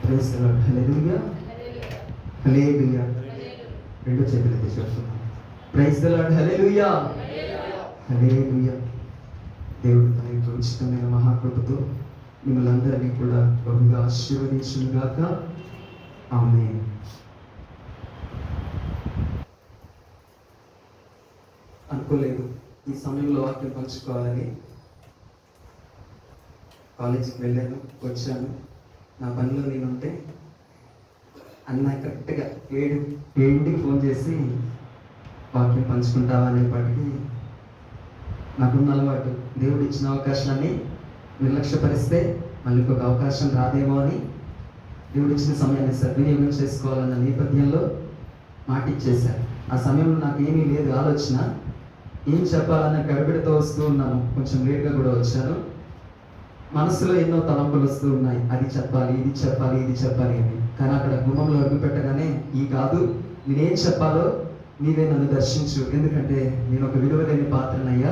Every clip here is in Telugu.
Praise the lord. Hallelujah, hallelujah. రెండు చేతులు ఎత్తి చెప్తున్నాను, praise the lord. Hallelujah, hallelujah. దేవుడు తన యొక్క ఉచితమైన మహాకృపతో మిమ్మల్ని అందరినీ కూడా బహుగా ఆశీర్వదించును గాక. ఆమేన్. అనుకోలేదు ఈ సమయంలో వాక్యం పంచుకోవాలని. కాలేజీకి వెళ్ళాను, వచ్చాను, నా పనిలో నేనుంటే అన్న కరెక్ట్గా 7కి ఫోన్ చేసి వాక్యం పంచుకుంటావా అనేపాటికి నాకున్న అలవాటు, దేవుడు ఇచ్చిన అవకాశాన్ని నిర్లక్ష్యపరిస్తే మళ్ళీ ఇంకొక అవకాశం రాదేమో అని దేవుడు ఇచ్చిన సమయాన్ని సద్వినియోగం చేసుకోవాలన్న నేపథ్యంలో మాట ఇచ్చేశాను. ఆ సమయంలో నాకు ఏమీ లేదు ఆలోచన, ఏం చెప్పాలన్న గడిబిడితో వస్తూ ఉన్నాను. కొంచెం లేట్గా కూడా వచ్చాను. మనసులో ఎన్నో తలంపులు వస్తూ ఉన్నాయి, అది చెప్పాలి, ఇది చెప్పాలి, ఇది చెప్పాలి అని. కానీ అక్కడ గుమ్మంలో అడుగు పెట్టగానే ఈ కాదు, నేనేం చెప్పాలో నీవే నన్ను దర్శించు, ఎందుకంటే నేను ఒక విలువలేని పాత్రనయ్యా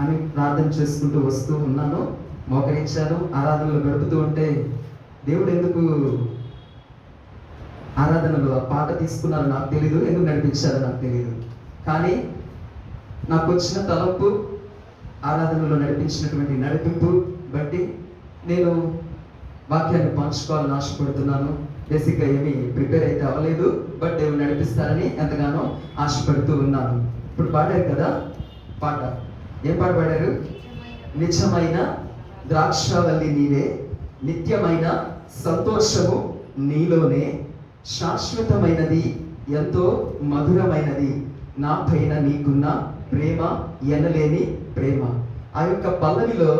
అని ప్రార్థన చేసుకుంటూ వస్తూ ఉన్నాను. మోకరించాను, ఆరాధనలో గడుపుతూ ఉంటే దేవుడు ఎందుకు ఆరాధనలో ఆ పాట తీసుకున్నారో నాకు తెలీదు, ఎందుకు నడిపించారో నాకు తెలీదు. కానీ నాకు వచ్చిన తలంపు, ఆరాధనలో నడిపించినటువంటి నడిపింపు బట్టి నేను వాక్యాన్ని పంచుకోవాలని ఆశపడుతున్నాను. బేసిక్గా ఏమీ ప్రిపేర్ అయితే అవ్వలేదు, బట్ దేవుడు నడిపిస్తారని ఎంతగానో ఆశపడుతూ ఉన్నాను. ఇప్పుడు పాడారు కదా పాట, ఏం పాట పాడారు? నిజమైన ద్రాక్షావల్లి నీవే, నిత్యమైన సంతోషము నీలోనే, శాశ్వతమైనది ఎంతో మధురమైనది, నా పైన నీకున్న ప్రేమ ఎనలేని ప్రేమ. ఆ యొక్క పల్లవిలో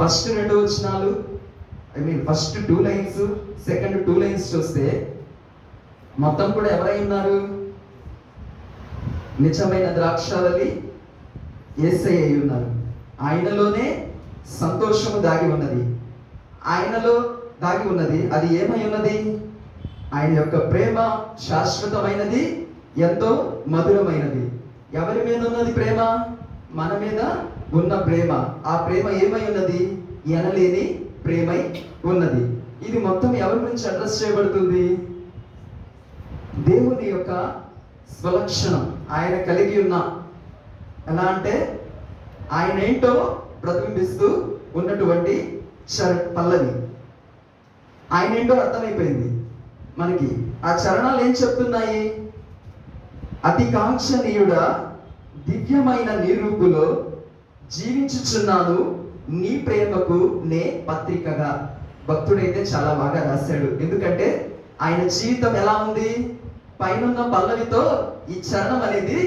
ఫస్ట్ 2 వచనాలు, ఫస్ట్ 2 లైన్స్, సెకండ్ 2 లైన్స్ చూస్తే మొత్తం కూడా ఎవరై ఉన్నారు? నిజమైన ద్రాక్షావల్లి యేసయ్య అయి ఉన్నారు. ఆయనలోనే సంతోషము దాగి ఉన్నది, ఆయనలో దాగి ఉన్నది. అది ఏమై ఉన్నది? ఆయన యొక్క ప్రేమ శాశ్వతమైనది, ఎంతో మధురమైనది. ఎవరి మీద ఉన్నది ప్రేమ? మన మీద ఉన్న ప్రేమ. ఆ ప్రేమ ఏమై ఉన్నది? ఎనలేని ప్రేమై ఉన్నది. ఇది మొత్తం ఎవరి గురించి అడ్రస్ చేయబడుతుంది? దేవుని యొక్క స్వలక్షణం ఆయన కలిగి ఉన్న, ఎలా అంటే ఆయన ఏంటో ప్రతిబింబిస్తూ ఉన్నటువంటి పల్లవి. ఆయన ఏంటో అర్థమైపోయింది మనకి. ఆ చరణాలు ఏం చెప్తున్నాయి? అతి కాంక్షణీయుడా, దివ్యమైన నిరూపులో జీవించుచున్నాను, నీ ప్రేమకు నే పత్రికగా. భక్తుడైతే చాలా బాగా రాశాడు. ఎందుకంటే ఆయన జీవితం ఎలా ఉంది? పైనున్న పల్లవితో ఈ చరణం అనేది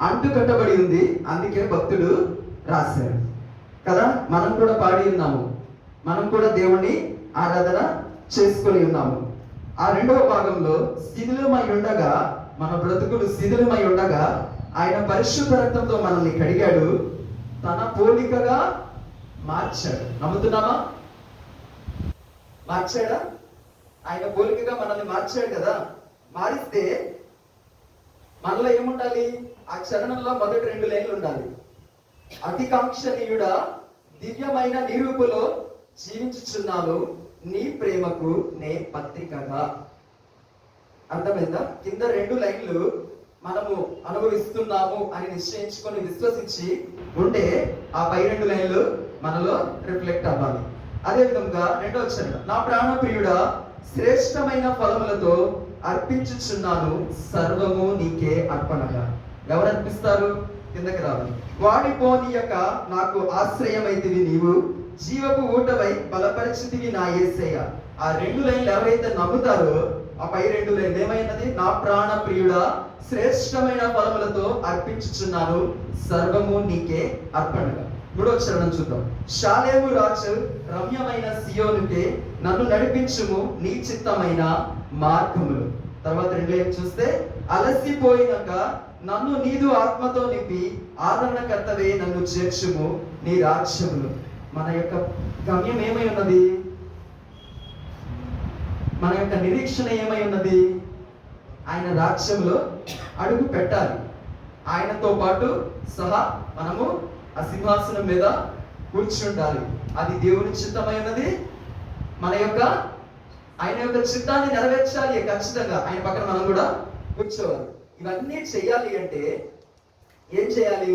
అంటుకట్టబడి ఉంది. అందుకే భక్తుడు రాశాడు కదా. మనం కూడా పాడి ఉన్నాము, మనం కూడా దేవుణ్ణి ఆరాధన చేసుకొని ఉన్నాము. ఆ 2వ భాగంలో శిథిలమై ఉండగా, మన బ్రతుకులు శిథిలమై ఉండగా ఆయన పరిశుద్ధ రక్తంతో మనల్ని కడిగాడు, తన పోలికగా మార్చాడు. నమ్ముతున్నామా? మార్చాడా? ఆయన పోలికగా మనల్ని మార్చాడు కదా. మారిస్తే మనలో ఏముండాలి? ఆ చరణంలో మొదటి 2 లైన్లు ఉండాలి. అతి కాంక్షణీయుడా, దివ్యమైన నిరూపులో జీవించుచున్నాను, నీ ప్రేమకు నే పత్రికగా. అర్థమైందా? కింద 2 లైన్లు మనము అనుభవిస్తున్నాము అని నిశ్చయించుకొని విశ్వసించి ఉంటే ఆ పై 2 లైన్లు మనలో రిఫ్లెక్ట్ అవ్వాలి. అదే విధంగా 2వ చరణం, నా ప్రాణప్రియుడా, శ్రేష్టమైన ఫలములతో అర్పించుచున్నాను, సర్వము నీకే అర్పణగా. ఎవరు అర్పిస్తారు? కిందకి రావాలి. వాడిపోనీయక నాకు ఆశ్రయమైతివి నీవు, జీవపు ఊటవై బలపరిచితివి నా యేసయ్య. ఆ 2 లైన్లు ఎవరైతే నమ్ముతారో ఆ పై 2 లైన్లు ఏమైనది? నా ప్రాణ ప్రియుడా, శ్రేష్టమైన ఫలములతో అర్పించుచున్నాను, సర్వము నీకే అర్పణగా. 3వ చరణం చూద్దాం. షాలేము రాజు రమ్యమైన సియోనుకే నన్ను నడిపించుము, నీ చిత్తమైన మార్గములు. తర్వాత 2 లైన్లు చూస్తే, అలసిపోయినాక నన్ను నీదు ఆత్మతో నింపి, ఆదరణకర్తవే నన్ను చేర్చుము నీ రాజ్యములు. మన యొక్క గమ్యం ఏమై ఉన్నది? మన యొక్క నిరీక్షణ ఏమై ఉన్నది? ఆయన రాజ్యంలో అడుగు పెట్టాలి. ఆయనతో పాటు సహా మనము ఆ సింహాసనం మీద కూర్చుండాలి. అది దేవుని చిత్తమైనది, మన యొక్క ఆయన యొక్క చిత్తాన్ని నెరవేర్చాలి, ఖచ్చితంగా ఆయన పక్కన మనం కూడా కూర్చోవాలి. ఇవన్నీ చేయాలి అంటే ఏం చేయాలి?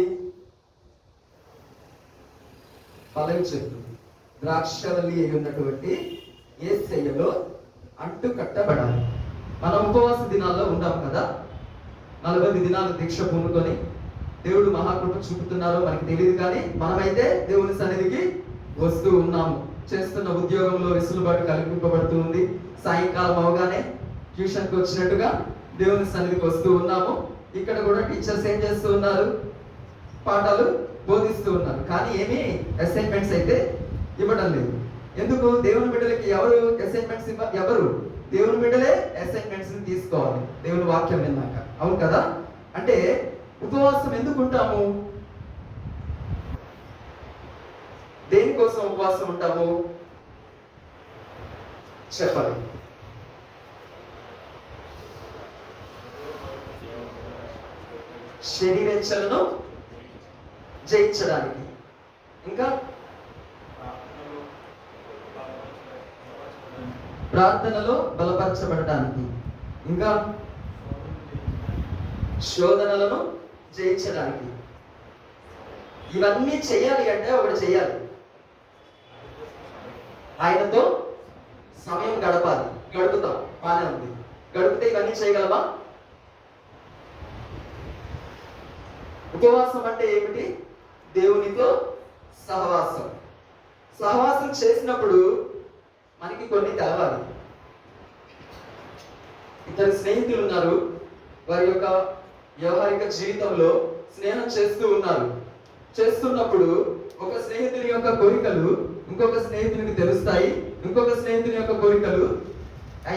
ఫలం చెట్టు ద్రాక్షవల్లి అయి ఉన్నటువంటి యేసయ్యలో అంటు కట్టబడాలి. మనం ఉపవాస దినాల్లో ఉంటాం కదా, 40 దినాలు దీక్ష పూనుకొని దేవుడు మహాకృప చూపుతున్నారో మనకి తెలియదు, కానీ మనమైతే దేవుని సన్నిధికి వస్తూ ఉన్నాము. చేస్తున్న ఉద్యోగంలో వెసులుబాటు కల్పింపబడుతూ ఉంది. సాయంకాలం అవగానే ట్యూషన్కి వచ్చినట్టుగా దేవుని సన్నిధికి వస్తూ ఉన్నాము. ఇక్కడ కూడా టీచర్స్ ఏం చేస్తూ ఉన్నారు? పాఠాలు బోధిస్తూ ఉన్నారు, కానీ ఏమీ అసైన్మెంట్స్ అయితే ఇవ్వడం లేదు. ఎందుకు? దేవుని బిడ్డలకి ఎవరు అసైన్మెంట్స్ ఎవరు? దేవుని బిడ్డలే అసైన్మెంట్స్ తీసుకోవాలి దేవుని వాక్యం విన్నాక. అవును కదా? అంటే ఉపవాసం ఎందుకు ఉంటాము? దేనికోసం ఉపవాసం ఉంటాము చెప్పాలి. శరీరేచ్ఛలను జయించడానికి, ఇంకా ప్రార్థనలో బలపరచబడడానికి, ఇంకా శోధనలను జయించడానికి. ఇవన్నీ చేయాలి అంటే ఒకటి చేయాలి, ఆయనతో సమయం గడపాలి. గడుపుతాం, బానే ఉంది. గడిపితే ఇవన్నీ చేయగలవా? ఉపవాసం అంటే ఏమిటి? దేవునితో సహవాసం. సహవాసం చేసినప్పుడు మనకి కొన్ని తెలవాలి. ఇద్దరు స్నేహితులు ఉన్నారు, వారి యొక్క వ్యవహారిక జీవితంలో స్నేహం చేస్తూ ఉన్నారు. చేస్తున్నప్పుడు ఒక స్నేహితుని యొక్క కోరికలు ఇంకొక స్నేహితునికి తెలుస్తాయి, ఇంకొక స్నేహితుని యొక్క కోరికలు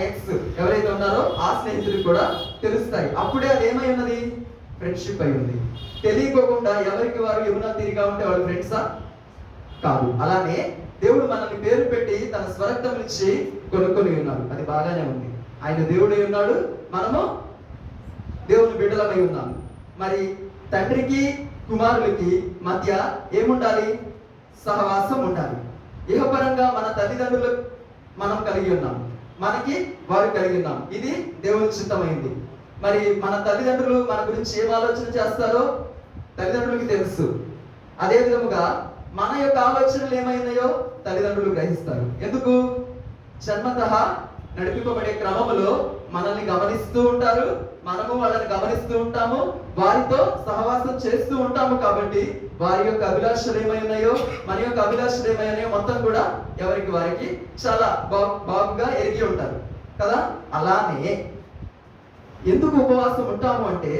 ఎక్స్ ఎవరైతే ఉన్నారో ఆ స్నేహితుడికి కూడా తెలుస్తాయి. అప్పుడే అది ఏమై ఉన్నది? ఫ్రెండ్షిప్ అయి ఉంది. తెలియకోకుండా ఎవరికి వారు యమునా తీరిగా ఉంటే వాళ్ళు ఫ్రెండ్సా? కాదు. అలానే దేవుడు మనల్ని పేరు పెట్టి తన స్వరక్తం నుంచి కొనుక్కొని ఉన్నారు, అది బాగానే ఉంది. ఆయన దేవుడై ఉన్నాడు, మనము దేవుని బిడ్డలమై ఉన్నాము. మరి తండ్రికి కుమారులకి మధ్య ఏముండాలి? సహవాసం ఉండాలి. ఇహపరంగా మన తల్లిదండ్రులు మనం కలిగి ఉన్నాం, మనకి వారు కలిగి ఉన్నాం. ఇది దేవుని చిత్తమైంది. మరి మన తల్లిదండ్రులు మన గురించి ఏం ఆలోచన చేస్తారో తల్లిదండ్రులకి తెలుసు. అదే విధముగా మన యొక్క ఆలోచనలు ఏమైనాయో తల్లిదండ్రులు గ్రహిస్తారు. ఎందుకు? జన్మతః నడిపింపబడే క్రమంలో మనల్ని గమనిస్తూ ఉంటారు, మనము వాళ్ళని గమనిస్తూ ఉంటాము, వారితో సహవాసం చేస్తూ ఉంటాము. కాబట్టి వారి యొక్క అభిలాషలు ఏమైనాయో మన యొక్క అభిలాషలు ఏమైనాయో మొత్తం కూడా ఎవరికి వారికి చాలా బాగుగా ఎరిగి ఉంటారు కదా. అలానే ఎందుకు ఉపవాసం ఉంటాము అంటే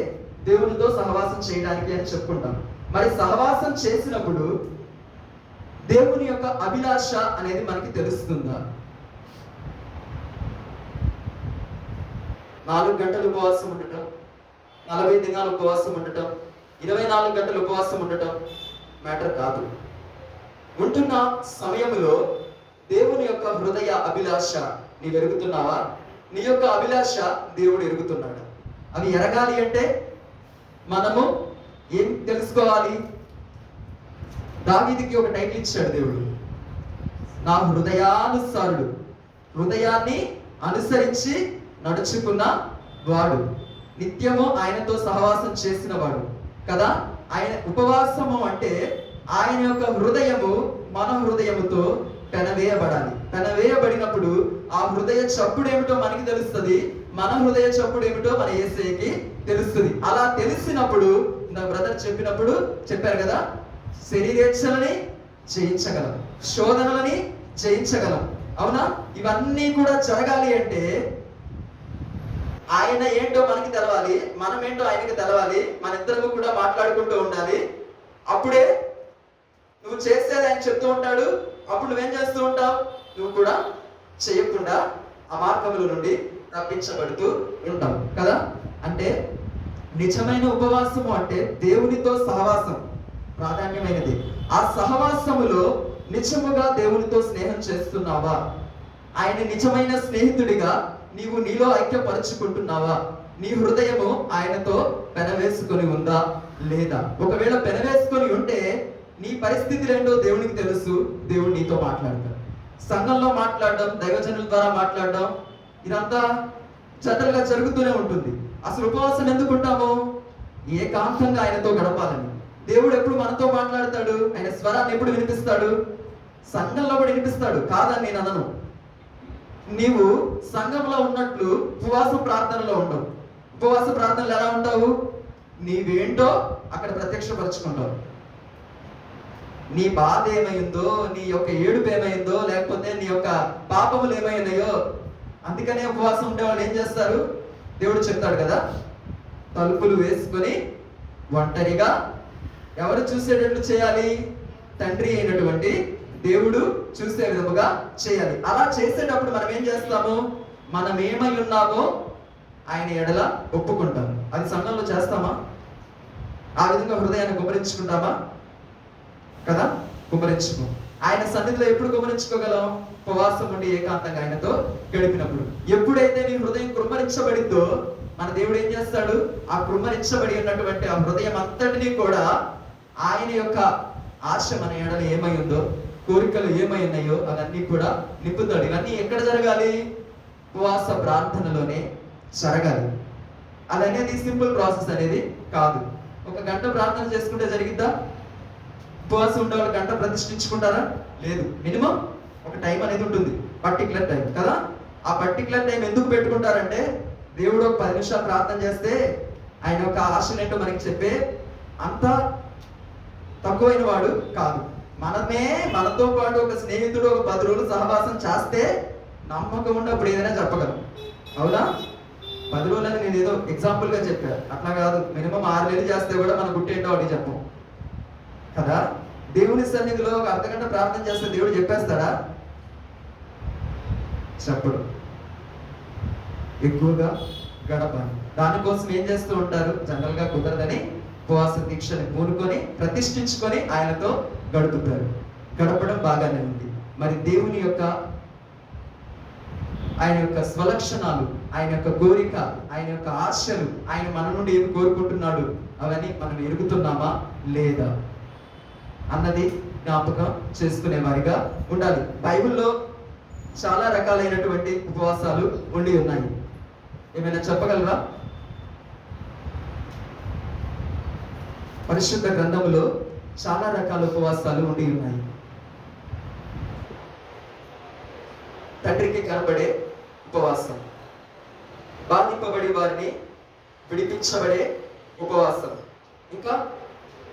దేవునితో సహవాసం చేయడానికి అని చెప్పుకుంటాం. మరి సహవాసం చేసినప్పుడు దేవుని యొక్క అభిలాష అనేది మనకి తెలుస్తుందా? 4 గంటలు ఉపవాసం ఉండటం, 40 దినాలు ఉపవాసం ఉండటం, 24 గంటలు ఉపవాసం ఉండటం మ్యాటర్ కాదు. ఉంటున్న సమయంలో దేవుని యొక్క హృదయ అభిలాష నీవు ఎరుగుతున్నావా? నీ యొక్క అభిలాష దేవుడు ఎరుగుతున్నాడు. అవి ఎరగాలి అంటే మనము ఏం తెలుసుకోవాలి? దావీదుకి ఒక టైటిల్ ఇచ్చాడు దేవుడు, నా హృదయానుసారుడు, హృదయాన్ని అనుసరించి నడుచుకున్న వాడు, నిత్యము ఆయనతో సహవాసం చేసిన వాడు కదా. ఆయన ఉపవాసము అంటే ఆయన యొక్క హృదయము మన హృదయముతో పెనవేయబడాలి. పెనవేయబడినప్పుడు ఆ హృదయ చప్పుడు ఏమిటో మనకి తెలుస్తుంది, మన హృదయ చప్పుడు ఏమిటో మన యేసయ్యకి తెలుస్తుంది. అలా తెలిసినప్పుడు నా బ్రదర్ చెప్పారు కదా, శరీరేచ్ఛలని జయించగలం, శోధనలని జయించగలం. అవునా? ఇవన్నీ కూడా జరగాలి అంటే ఆయన ఏంటో మనకి తెలవాలి, మనం ఏంటో ఆయనకి తెలవాలి, మన ఇద్దరు కూడా మాట్లాడుకుంటూ ఉండాలి. అప్పుడే నువ్వు చేసేది ఆయన చెప్తూ ఉంటాడు, అప్పుడు నువ్వేం చేస్తూ ఉంటావు? నువ్వు కూడా చేయకుండా ఆ మార్గముల నుండి తప్పించబడుతూ ఉంటావు కదా. అంటే నిజమైన ఉపవాసము అంటే దేవునితో సహవాసం ప్రాధాన్యమైనది. ఆ సహవాసములో నిజముగా దేవునితో స్నేహం చేస్తున్నావా? ఆయన నిజమైన స్నేహితుడిగా నీవు నీలో ఐక్యపరుచుకుంటున్నావా? నీ హృదయము ఆయనతో పెనవేసుకొని ఉందా లేదా? ఒకవేళ పెనవేసుకొని ఉంటే నీ పరిస్థితులు ఏంటో దేవునికి తెలుసు, దేవుడు నీతో మాట్లాడతాడు. సంఘంలో మాట్లాడడం, దైవజనుల ద్వారా మాట్లాడడం, ఇదంతా జనరల్గా జరుగుతూనే ఉంటుంది. అసలు ఉపవాసం ఎందుకు ఉంటాము? ఏకాంతంగా ఆయనతో గడపాలని. దేవుడు ఎప్పుడు మనతో మాట్లాడతాడు? ఆయన స్వరాన్ని ఎప్పుడు వినిపిస్తాడు? సంఘంలో కూడా వినిపిస్తాడు, కాదని నేను అనను. నీవు సంఘంలో ఉన్నట్లు ఉపవాస ప్రార్థనలో ఉండవు. ఉపవాస ప్రార్థనలు ఎలా ఉంటావు? నీవేంటో అక్కడ ప్రత్యక్షపరచుకుంటావు. నీ బాధ ఏమైందో, నీ యొక్క ఏడుపు ఏమైందో, లేకపోతే నీ యొక్క పాపములు ఏమైనాయో, అందుకనే ఉపవాసం ఉండే వాళ్ళు ఏం చేస్తారు? దేవుడు చెప్తాడు కదా, తలుపులు వేసుకొని ఒంటరిగా ఎవరు చూసేటట్లు చేయాలి? తండ్రి అయినటువంటి దేవుడు చూసే విధముగా చేయాలి. అలా చేసేటప్పుడు మనం ఏం చేస్తాము? మనం ఏమై ఉన్నామో ఆయన ఎడల ఒప్పుకుంటాము. అది సంఘంలో చేస్తామా? ఆ విధంగా హృదయాన్ని గుమ్మరించుకుంటామా? కదా, గుమ్మరించుకో. ఆయన సన్నిధిలో ఎప్పుడు గుమ్మరించుకోగలం? ఉపవాసం ఉండి ఏకాంతంగా ఆయనతో గడిపినప్పుడు. ఎప్పుడైతే నీ హృదయం కృమ్మరించబడిందో మన దేవుడు ఏం చేస్తాడు? ఆ కృమ్మరించబడి ఉన్నటువంటి ఆ హృదయం అంతటినీ కూడా ఆయన యొక్క ఆశ మన ఎడల ఏమై ఉందో, కోరికలు ఏమై ఉన్నాయో అవన్నీ కూడా నింపుతాడు. ఇవన్నీ ఎక్కడ జరగాలి? ఉపవాస ప్రార్థనలోనే జరగాలి. అదనేది సింపుల్ ప్రాసెస్ అనేది కాదు. ఒక గంట ప్రార్థన చేసుకుంటే జరిగిద్దా? ఉపవాసం ఉండే వాళ్ళు గంట ప్రతిష్ఠించుకుంటారా? లేదు. మినిమం ఒక టైం అనేది ఉంటుంది, పర్టికులర్ టైం కదా. ఆ పర్టికులర్ టైం ఎందుకు పెట్టుకుంటారంటే, దేవుడు ఒక 10 నిమిషాలు ప్రార్థన చేస్తే ఆయన యొక్క ఆశనేంటో మనకి చెప్పే అంత తక్కువైన వాడు కాదు. మనమే మనతో పాటు ఒక స్నేహితుడు ఒక 10 రోజులు సహవాసం చేస్తే నమ్మకం ఉన్నప్పుడు ఏదైనా చెప్పగలం. అవునా? 10 రోజులని నేను ఏదో ఎగ్జాంపుల్ గా చెప్పాను, అట్లా కాదు. మినిమం 6 నెలలు చేస్తే కూడా మన గుట్టేంటో అని చెప్పం కదా. దేవుని సన్నిధిలో ఒక అర్ధగంట ప్రార్థన చేస్తే దేవుడు చెప్పేస్తాడా? చెప్పడు. ఎక్కువగా గడపాలి. దానికోసం ఏం చేస్తూ ఉంటారు? జనరల్ గా కుదరదని ఉపవాస దీక్షని పూనుకొని ప్రతిష్ఠించుకొని ఆయనతో గడుపుతారు. గడపడం బాగానే ఉంది. మరి దేవుని యొక్క ఆయన యొక్క స్వలక్షణాలు, ఆయన యొక్క కోరిక, ఆయన యొక్క ఆశలు, ఆయన మన నుండి ఏమి కోరుకుంటున్నాడు అవన్నీ మనం ఎరుగుతున్నామా లేదా అన్నది జ్ఞాపకం చేసుకునే వారిగా ఉండాలి. బైబిల్లో చాలా రకాలైనటువంటి ఉపవాసాలు ఉండి ఉన్నాయి. ఏమైనా చెప్పగలరా? పరిశుద్ధ గ్రంథములో చాలా రకాల ఉపవాసాలు ఉండి ఉన్నాయి. తండ్రికి కనబడే ఉపవాసం, బాధింపబడి వారిని విడిపించబడే ఉపవాసం, ఇంకా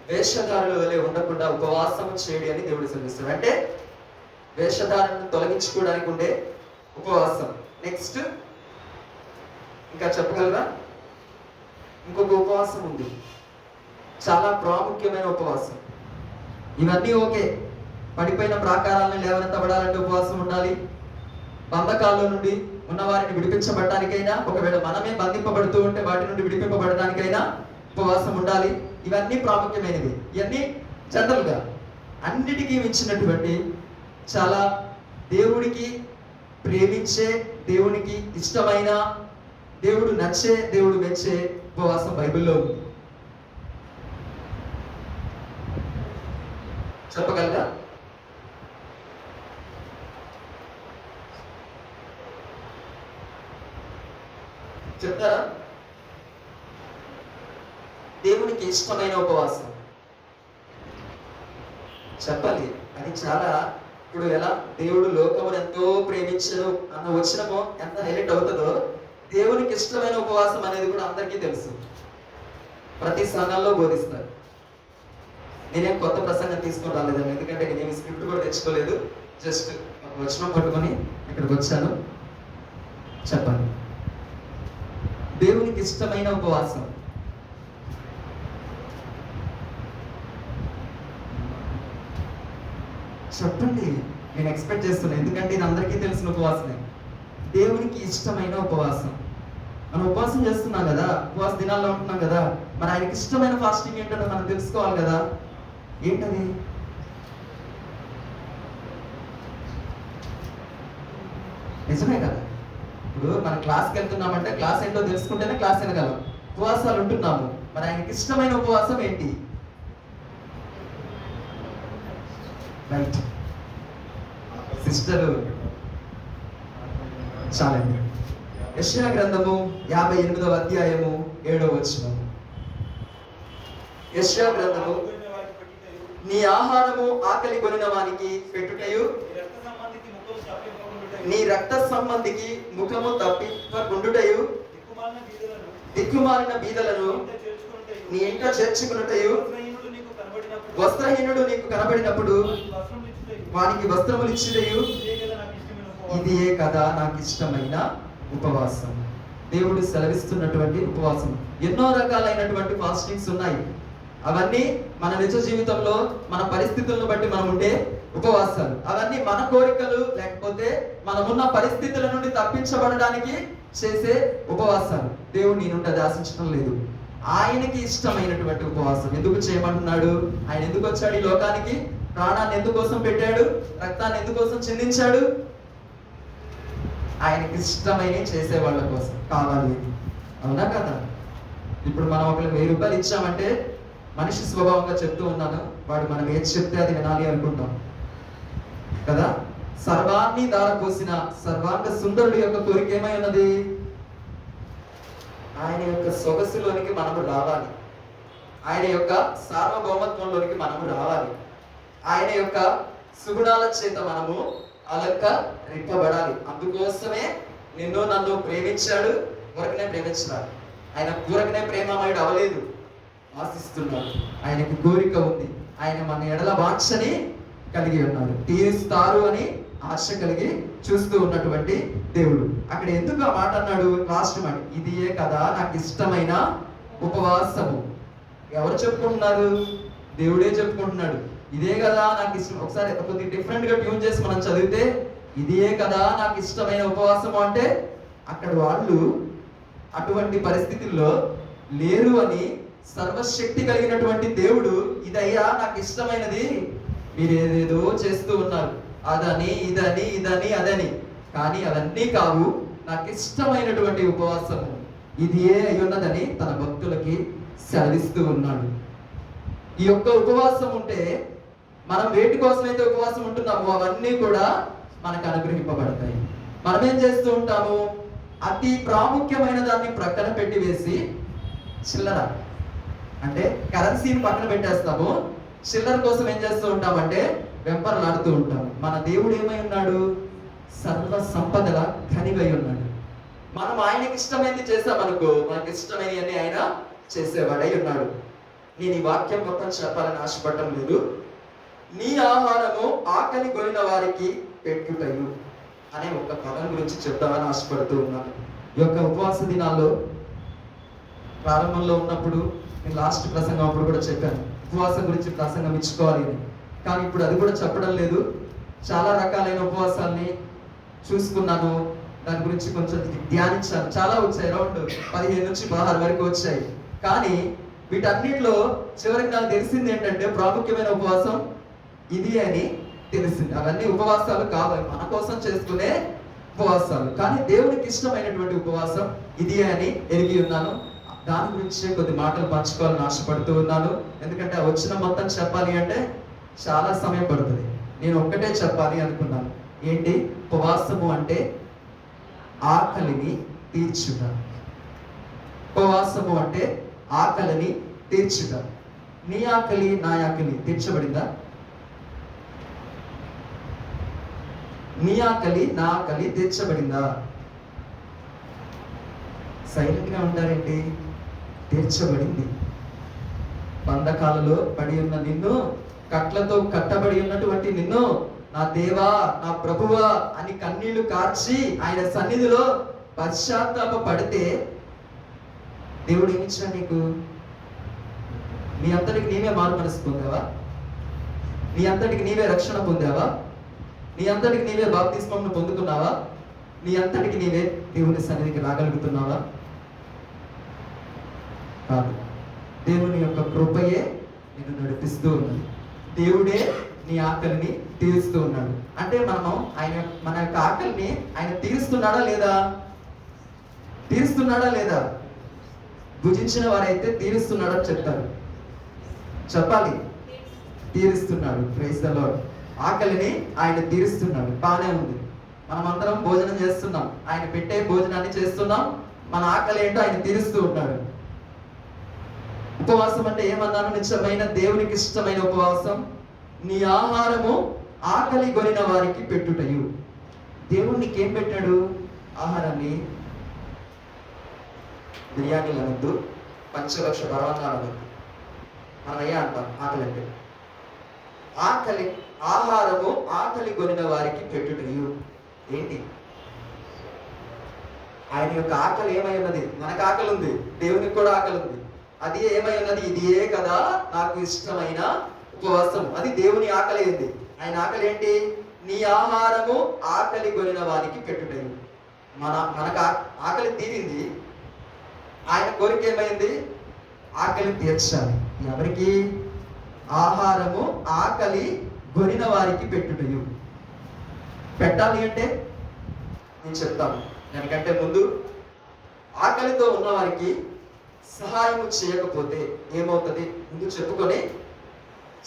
వేషధారుల వలె ఉండకుండా ఉపవాసం చేయడి అని దేవుడు సెలవిస్తాడు. అంటే వేషధారులను తొలగించుకోవడానికి ఉండే ఉపవాసం. నెక్స్ట్ ఇంకా చెప్పగలరా? ఇంకొక ఉపవాసం ఉంది, చాలా ప్రాముఖ్యమైన ఉపవాసం. ఇవన్నీ ఓకే. పడిపోయిన ప్రాకారాలను లేవనెత్తబడాలంటే ఉపవాసం ఉండాలి. బంధకాల్లో నుండి ఉన్న వారిని విడిపించబడటానికైనా, ఒకవేళ మనమే బంధింపబడుతూ ఉంటే వాటి నుండి విడిపింపబడడానికైనా ఉపవాసం ఉండాలి. ఇవన్నీ ప్రాముఖ్యమైనవి. ఇవన్నీ జనరల్గా అన్నిటికీ మించినటువంటి చాలా దేవుడికి ప్రేమించే, దేవునికి ఇష్టమైన, దేవుడు నచ్చే, దేవుడు మెచ్చే ఉపవాసం బైబిల్లో ఉంది. చెప్పగలరా? చెప్తారా? దేవునికి ఇష్టమైన ఉపవాసం చెప్పాలి. అది చాలా, ఇప్పుడు ఎలా దేవుడు లోకమును ఎంతో ప్రేమించను అన్న వచ్చినమో ఎంత హైలైట్ అవుతుందో, దేవునికి ఇష్టమైన ఉపవాసం అనేది కూడా అందరికీ తెలుసు. ప్రతి సంఘంలో బోధిస్తారు. నేనేం కొత్త ప్రసంగం తీసుకొని రాలేదండి, ఎందుకంటే నేనేమి స్క్రిప్ట్ కూడా తెచ్చుకోలేదు. జస్ట్ వచనం పట్టుకొని ఇక్కడికి వచ్చాను. చెప్పండి, దేవునికి ఇష్టమైన ఉపవాసం చెప్పండి. నేను ఎక్స్పెక్ట్ చేస్తున్నాను, ఎందుకంటే ఇది అందరికీ తెలిసిన ఉపవాసమే. దేవునికి ఇష్టమైన ఉపవాసం. మనం ఉపవాసం చేస్తున్నాం కదా, ఉపవాస దినాల్లో ఉంటున్నాం కదా, మరి ఆయనకి ఇష్టమైన ఫాస్టింగ్ ఏంటో మనం తెలుసుకోవాలి కదా. ఏంటది? నిజమే కదా. ఇప్పుడు మనం క్లాస్కి వెళ్తున్నామంటే క్లాస్ ఏంటో తెలుసుకుంటేనే క్లాస్ వినగలం. ఉపవాసాలు ఉంటున్నాము, మరి ఆయనకి ఇష్టమైన ఉపవాసం ఏంటి? రైట్, సిస్టరు చాలండి. యెషయా గ్రంథము 58వ అధ్యాయము 7వ వచనం. యెషయా గ్రంథము, నీ ఆహారము ఆకలి కొనిన వానికి పెట్టుటయు, నీ రక్త సంబంధికి ముఖము తప్పింపకుండుటయు, దిక్కుమాలిన బీదలను నీ ఇంట చేర్చుకున్నటయు, వస్త్రహీనుడు నీకు కనబడినప్పుడు వానికి వస్త్రములు ఇచ్చుటయు, ఇదియే కదా నాకు ఇష్టమైన ఉపవాసం. దేవుడు సెలవిస్తున్నటువంటి ఉపవాసం. ఎన్నో రకాలైనటువంటి ఫాస్టింగ్స్ ఉన్నాయి. అవన్నీ మన నిజ జీవితంలో మన పరిస్థితులను బట్టి మనం ఉండే ఉపవాసాలు. అవన్నీ మన కోరికలు లేకపోతే మనమున్న పరిస్థితుల నుండి తప్పించబడడానికి చేసే ఉపవాసాలు. దేవుడు నీ నుండి అది ఆశించడం లేదు. ఆయనకి ఇష్టమైనటువంటి ఉపవాసం ఎందుకు చేయమంటున్నాడు? ఆయన ఎందుకు వచ్చాడు ఈ లోకానికి? ప్రాణాన్ని ఎందుకోసం పెట్టాడు? రక్తాన్ని ఎందుకోసం చిందించాడు? ఆయనకి ఇష్టమైన చేసే వాళ్ళ కోసం కావాలి. అవునా కదా? ఇప్పుడు మనం ఒకరికి 1000 రూపాయలు ఇచ్చామంటే మనిషి స్వభావంగా చెప్తూ ఉన్నాను, వాడు మనం ఏది చెప్తే అది వినాలి అనుకుంటాం కదా. సర్వాన్ని దారపోసిన సర్వాంగ సుందరుడి యొక్క కోరిక ఏమై ఉన్నది? ఆయన యొక్క సొగసులోనికి మనము రావాలి. ఆయన యొక్క సార్వభౌమత్వంలోనికి మనము రావాలి. ఆయన యొక్క సుగుణాల చేత మనము అలంకరింపబడాలి. అందుకోసమే నిన్ను నన్ను ప్రేమించాడు. ఊరకనే ప్రేమించాడు. ఆయన ఊరకనే ప్రేమమయుడు అవ్వలేదు, ఆశిస్తున్నాడు. ఆయనకు కోరిక ఉంది. ఆయన మన ఎడల వాంఛని కలిగి ఉన్నాడు. తీరుస్తారు అని ఆశ కలిగి చూస్తూ ఉన్నటువంటి దేవుడు. అక్కడ ఎందుకు ఆ మాట అన్నాడు? లాస్ట్ మాట, ఇదియే కదా నాకు ఇష్టమైన ఉపవాసము. ఎవరు చెప్పుకుంటున్నారు? దేవుడే చెప్పుకుంటున్నాడు. ఇదే కదా నాకు ఇష్టం. ఒకసారి కొద్దిగా డిఫరెంట్ గా ట్యూన్ చేసి మనం చదివితే, ఇదే కదా నాకు ఇష్టమైన ఉపవాసము అంటే అక్కడ వాళ్ళు అటువంటి పరిస్థితుల్లో లేరు అని సర్వశక్తి కలిగినటువంటి దేవుడు, ఇదయ్యా నాకు ఇష్టమైనది, మీరు ఏదేదో చేస్తూ ఉన్నారు, అదని ఇదని ఇదని అదని, కానీ అవన్నీ కావు, నాకు ఇష్టమైనటువంటి ఉపవాసము ఇది ఏ అయ్యున్నదని తన భక్తులకి సెలవిస్తూ ఉన్నాడు. ఈ యొక్క ఉపవాసం ఉంటే మనం వేటి కోసమైతే ఉపవాసం ఉంటున్నామో అవన్నీ కూడా మనకు అనుగ్రహింపబడతాయి. మనం ఏం చేస్తూ ఉంటాము? అతి ప్రాముఖ్యమైన దాన్ని ప్రక్కన పెట్టి వేసి చిల్లర అంటే కరెన్సీని పక్కన పెట్టేస్తాము. చిల్లర కోసం ఏం చేస్తూ ఉంటామంటే వెంపర్లాడుతూ ఉంటాము. మన దేవుడు ఏమై ఉన్నాడు? సర్వ సంపదల ధనివై ఉన్నాడు. మనం ఆయనకి ఇష్టమైనది చేసామనుకో, మనకి ఇష్టమైనవి ఆయన చేసేవాడై ఉన్నాడు. నేను ఈ వాక్యం మొత్తం చెప్పాలని ఆశపడటం లేదు. నీ ఆహారము ఆకలి కొనిన వారికి పెట్టుటయు అనే ఒక పదం గురించి చెప్తామని ఆశపడుతూ ఉన్నాను. ఈ యొక్క ఉపవాస దినాల్లో ప్రారంభంలో ఉన్నప్పుడు నేను లాస్ట్ ప్రసంగం అప్పుడు కూడా చెప్పాను, ఉపవాసం గురించి ప్రసంగం ఇచ్చుకోవాలి అని. కానీ ఇప్పుడు అది కూడా చెప్పడం లేదు. చాలా రకాలైన ఉపవాసాల్ని చూసుకున్నాను, దాని గురించి కొంచెం ధ్యానించాను. చాలా వచ్చాయి, అరౌండ్ 15 నుంచి 16 వరకు వచ్చాయి. కానీ వీటన్నిటిలో చివరికి నాకు తెలిసింది ఏంటంటే ప్రాముఖ్యమైన ఉపవాసం ఇది అని తెలిసింది. అవన్నీ ఉపవాసాలు కాదు, మన కోసం చేసుకునే ఉపవాసాలు. కానీ దేవునికి ఇష్టమైనటువంటి ఉపవాసం ఇది అని ఎరిగి ఉన్నాను. దాని గురించి కొద్ది మాటలు పంచుకోవాలని ఆశపడుతూ ఉన్నాను. ఎందుకంటే ఆ వచ్చిన మొత్తం చెప్పాలి అంటే చాలా సమయం పడుతుంది. నేను ఒక్కటే చెప్పాలి అనుకున్నాను. ఏంటి? ఉపవాసము అంటే ఆకలిని తీర్చుట. ఉపవాసము అంటే ఆకలిని తీర్చుట. నీ ఆకలి నా ఆకలి తీర్చబడిందా? నీ ఆకలి నా ఆకలి తీర్చబడిందా? సైలెంట్ గా ఉంటారేంటి? తీర్చబడింది. బంధకాలలో పడి ఉన్న నిన్ను, కట్లతో కట్టబడి ఉన్నటువంటి నిన్ను, నా దేవా నా ప్రభువా అని కన్నీళ్లు కార్చి ఆయన సన్నిధిలో పశ్చాత్తాప పడితే దేవుడు ఏమిచ్చాడు నీకు? నీ అంతటికి నీవే మారు మనసు పొందావా? నీ అంతటికి నీవే రక్షణ పొందావా? నీ అంతటికి నీవే బాప్తిస్మమును పొందుకున్నావా? నీ అంతటికి నీవే దేవుని సన్నిధికి రాగలుగుతున్నావా? కాదు. దేవుని యొక్క కృపయే నిన్ను నడిపిస్తూ ఉన్నది. దేవుడే నీ ఆకలిని తీరుస్తూ ఉన్నాడు. అంటే మనము మన యొక్క ఆకలిని ఆయన తీరుస్తున్నాడా లేదా? తీరుస్తున్నాడా లేదా? భుజించిన వారైతే తీరుస్తున్నాడని చెప్తారు. చెప్పాలి, తీరుస్తున్నాడు. Praise the lord. ఆకలిని ఆయన తీరుస్తున్నాడు. బానే ఉంది, మనమందరం భోజనం చేస్తున్నాం, ఆయన పెట్టే భోజనాన్ని చేస్తున్నాం, మన ఆకలి ఏంటో ఆయన తీరుస్తూ ఉంటాడు. ఉపవాసం అంటే ఏమన్నాను? నిజమైన దేవునికి ఇష్టమైన ఉపవాసం నీ ఆహారము ఆకలి కొనిన వారికి పెట్టుటయు. దేవుడు నీకేం పెట్టాడు? ఆహారాన్ని. బిర్యానీలు అనొద్దు, పంచలక్ష పరమాన్నాలు అనొద్దు, మనం అయ్యా అంటాం ఆకలి అంటే. ఆహారము ఆకలి కొనిన వారికి పెట్టుటయు. ఏంటి ఆయన యొక్క ఆకలి ఏమై ఉన్నది? మనకు ఆకలి ఉంది, దేవునికి కూడా ఆకలి ఉంది. అది ఏమై ఉన్నది? ఇదే కదా నాకు ఇష్టమైన ఉపవాసం. అది దేవుని ఆకలి ఉంది. ఆయన ఆకలి ఏంటి? నీ ఆహారము ఆకలి కొనిన వారికి పెట్టుటయు. మనకు ఆకలి తీరింది, ఆయన కోరిక ఏమైంది? ఆకలి తీర్చాలి. ఎవరికి? ఆహారము ఆకలి కొనిన వారికి పెట్టుటయు. పెట్టాలి అంటే నేను చెప్తాను. దానికంటే ముందు ఆకలితో ఉన్న వారికి సహాయం చేయకపోతే ఏమవుతుంది ముందు చెప్పుకొని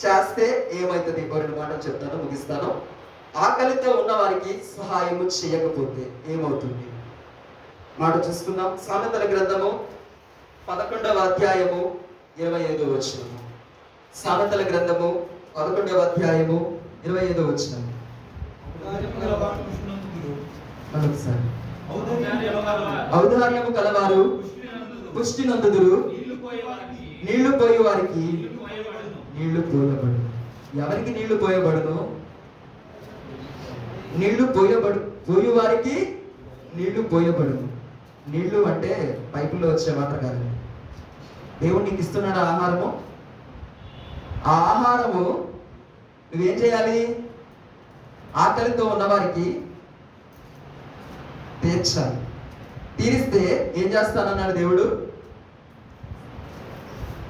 చేస్తే ఏమవుతుంది రెండు మాటలు చెప్తాను, ముగిస్తాను. ఆకలితో ఉన్న వారికి సహాయము చేయకపోతే ఏమవుతుంది మాట చూసుకుందాం. సామెతల గ్రంథము 11వ అధ్యాయము 25వ వచనము. సామెతల గ్రంథము 11వ అధ్యాయము 25వ వచనం. మరొకసారి. ఔదార్యము కలవారు పుష్టి నందుదురు, నీళ్లు పోయి వారికి నీళ్లు పోయబడు. ఎవరికి నీళ్లు పోయబడును? నీళ్లు పోయి వారికి నీళ్లు పోయబడును. నీళ్లు అంటే పైపుల్లో వచ్చే వాటర్ కాదు. దేవుడు నీకు ఇస్తున్నాడు ఆహారము. ఆ ఆహారము నువ్వేం చేయాలి? ఆకలితో ఉన్నవారికి తీర్చాలి. తీరిస్తే ఏం చేస్తానన్నాడు దేవుడు?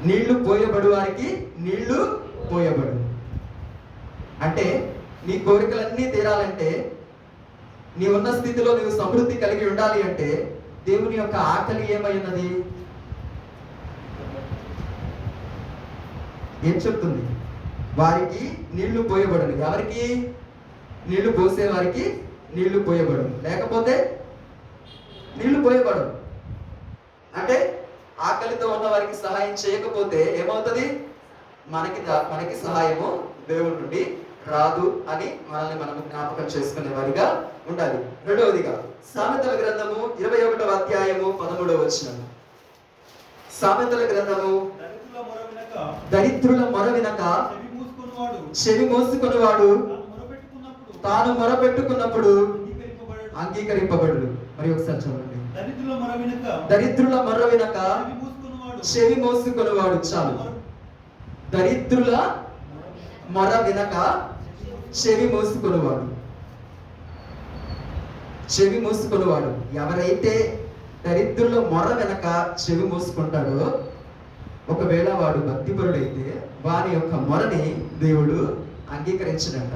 నీళ్లు పోయబడు వారికి నీళ్లు పోయబడు. అంటే నీ కోరికలన్నీ తీరాలంటే, నీ ఉన్న స్థితిలో నువ్వు సమృద్ధి కలిగి ఉండాలి అంటే దేవుని యొక్క ఆకలి ఏమై ఉన్నది? ఏం చెప్తుంది? వారికి నీళ్లు పోయబడును. ఎవరికి? నీళ్లు పోసే వారికి నీళ్లు పోయబడును, లేకపోతే నీళ్లు పోయబడు. అంటే ఆకలితో ఉన్న వారికి సహాయం చేయకపోతే ఏమవుతుంది? మనకి సహాయము దేవుడి నుండి రాదు అని మనల్ని మనం జ్ఞాపకం చేసుకునే వారిగా ఉండాలి. రెండవదిగా సామెతల గ్రంథము 21వ అధ్యాయము 13వ వచనం. సామెతల గ్రంథము దరిద్రుల మొర వినక చెవి మోసుకొనివాడు తాను మొరపెట్టుకున్నప్పుడు అంగీకరింపబడు. మరి ఒకసారి చదవండి. దరిద్రుల మొర వినక చెవి మోసుకొనివాడు. చాలు. దరిద్రుల మొర వినక చెవి మోసుకొనివాడు. చెవి మోసుకొనివాడు. ఎవరైతే దరిద్రుల మొర వెనక చెవి మోసుకుంటాడో, ఒకవేళ వాడు భక్తిపరుడైతే వాని యొక్క మొరని దేవుడు అంగీకరించడంట.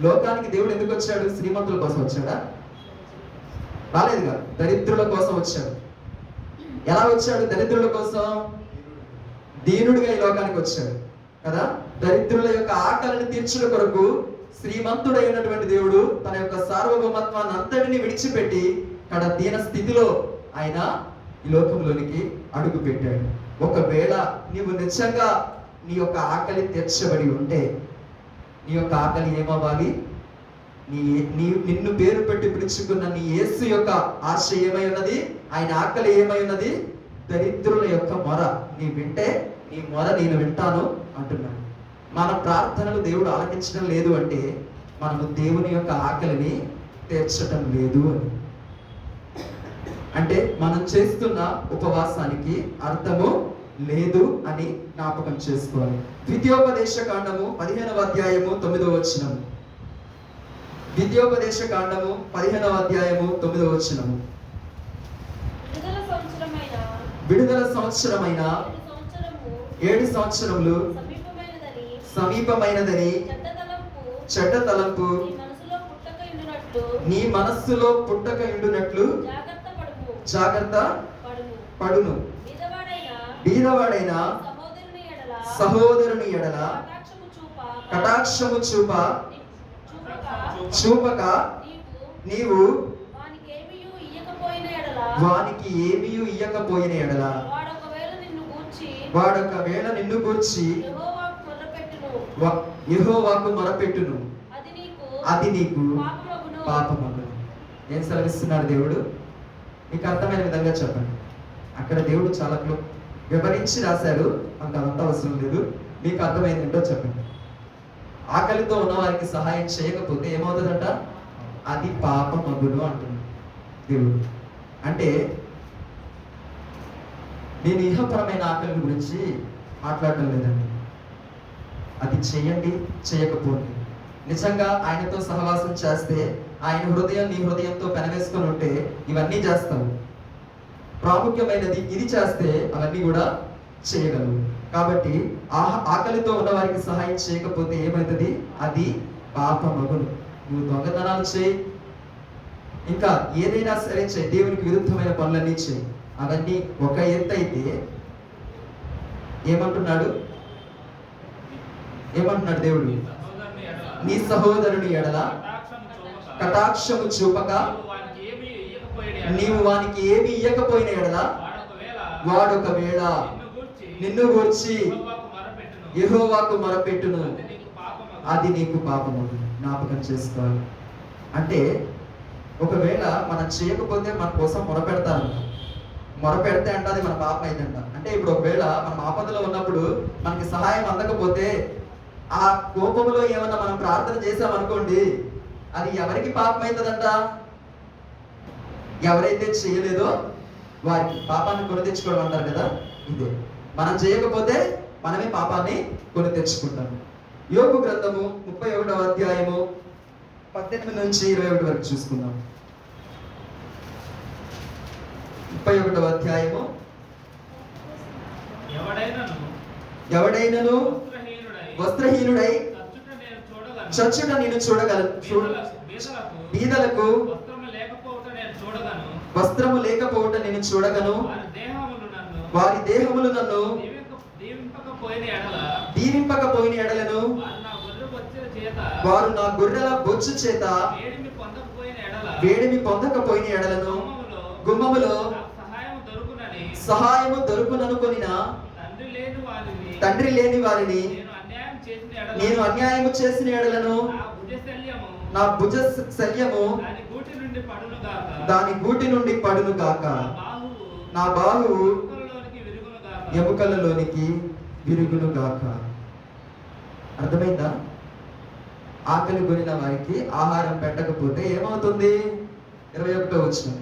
లోకానికి దేవుడు ఎందుకు వచ్చాడు? శ్రీమంతుల కోసం వచ్చాడా? రాలేదుగా, దరిద్రుల కోసం వచ్చాడు. ఎలా వచ్చాడు? దరిద్రుల కోసం. దీనుడిగా ఈ లోకానికి వచ్చాడు కదా. దరిద్రుల యొక్క ఆకలిని తీర్చుట కొరకు శ్రీమంతుడైనటువంటి దేవుడు తన యొక్క సార్వభౌమత్వాన్ని అంతటిని విడిచిపెట్టి కడ దీన స్థితిలో ఆయన ఈ లోకంలోనికి అడుగు పెట్టాడు. ఒకవేళ నీవు నిజంగా నీ యొక్క ఆకలి తీర్చబడి ఉంటే, నీ యొక్క ఆకలి ఏమవ్వాలి? నిన్ను పేరు పెట్టి పిలుచుకున్న నీ యేసు యొక్క ఆశ ఏమై ఉన్నది? ఆయన ఆకలి ఏమై ఉన్నది? దరిద్రుల యొక్క మొర నీ వింటే నీ మొర నేను వింటాను అంటున్నాడు. మన ప్రార్థనలు దేవుడు ఆలకించడం లేదు అంటే మనము దేవుని యొక్క ఆకలిని తీర్చటం లేదు అని. అంటే మనం చేస్తున్న ఉపవాసానికి అర్థము లేదు అని జ్ఞాపకం చేసుకోవాలి. ద్వితీయోపదేశ కాండము 15వ అధ్యాయము 9వ వచనము. ద్వితీయోపదేశ కాండము 15వ అధ్యాయము 9వ వచనము. విడుదల సంవత్సరమైన 7 సంవత్సరములు సమీపమైనదని చెడ్డ తలంపు నీ మనస్సులో పుట్టక ఉండునట్లు జాగ్రత్త పడును. బీదవాడైన సహోదరుని ఎడల కటాక్షము చూప చూపక నీవు వానికి ఏమీ ఇయ్యకపోయిన ఎడల వాడొకవేళ నిన్ను గూర్చి యెహోవాకు మొరపెట్టును, అది నీకు పాపమగును. ఏం సెలవిస్తున్నాడు దేవుడు? మీకు అర్థమైన విధంగా చెప్పండి. అక్కడ దేవుడు చాలా వివరించి రాశారు, మనకు అదంతా అవసరం లేదు. మీకు అర్థమైంది ఏంటో చెప్పండి. ఆకలితో ఉన్న వారికి సహాయం చేయకపోతే ఏమవుతుందంట? అది పాపమగును అంటుంది దేవుడు. అంటే నేను ఇహపరమైన ఆకలి గురించి మాట్లాడడం లేదండి. అది చేయండి, చేయకపోండి. నిజంగా ఆయనతో సహవాసం చేస్తే, ఆయన హృదయం నీ హృదయంతో పెనవేసుకొని ఉంటే ఇవన్నీ చేస్తావు. ప్రాముఖ్యమైనది ఇది చేస్తే అవన్నీ కూడా చేయగలవు. కాబట్టి ఆకలితో ఉన్న వారికి సహాయం చేయకపోతే ఏమవుతుంది? అది పాపమగును. నువ్వు దొంగతనాలు చేయి, ఇంకా ఏదైనా సరే చేయి, దేవునికి విరుద్ధమైన పనులన్నీ చేయి, అవన్నీ ఒక ఎత్తు అయితే ఏమంటున్నాడు దేవుడు? నీ సహోదరుని ఎడల కటాక్షము చూపక నీవు వానికి ఏమి ఇయ్యకపోయిన ఎడల వాడొకవేళ నిన్ను గూర్చి యెహోవాకు మొరపెట్టును, అది నీకు పాపము. జ్ఞాపకం చేసుకోవాలి. అంటే ఒకవేళ మనం చేయకపోతే మన కోసం మొరపెడతారంట. మొరపెడితే అంటే అది మన పాపం అయిందంట. అంటే ఇప్పుడు ఒకవేళ మనం ఆపదలో ఉన్నప్పుడు మనకి సహాయం అందకపోతే, ఆ కోపంలో ఏమన్నా మనం ప్రార్థన చేసామనుకోండి, అది ఎవరికి పాపం అవుతుందంట? ఎవరైతే చేయలేదో వారికి. పాపాన్ని కొని తెచ్చుకోవడం అంటారు కదా, ఇదే. మనం చేయకపోతే మనమే పాపాన్ని కొని తెచ్చుకుంటాము. యోబు గ్రంథము 31వ అధ్యాయము 18 నుంచి 21 వరకు చూసుకుందాం. 31వ అధ్యాయము. ఎవడైనను వస్త్రహీనుడై చచ్చుట నేను చూడగలను, బీదలకు వస్త్రము లేకపోవట నేను చూడగను, వారి దేహములు నన్ను దీవింపకపోయిన ఎడలను, వారు నా గొర్రెల బొచ్చు చేత వేడిమి పొందకపోయిన ఎడలను, గుమ్మములో సహాయము దొరుకుననుకొనిన తండ్రి లేని వారిని నేను అన్యాయము చేసిన ఎడలను, నా భుజ శల్యము దాని గూటి నుండి పడును గాక, నా బాహువు ఎముకలలోనికి విరుగును గాక. అర్థమైందా? ఆకలి కొనిన వారికి ఆహారం పెట్టకపోతే ఏమవుతుంది? 21వ వచనం,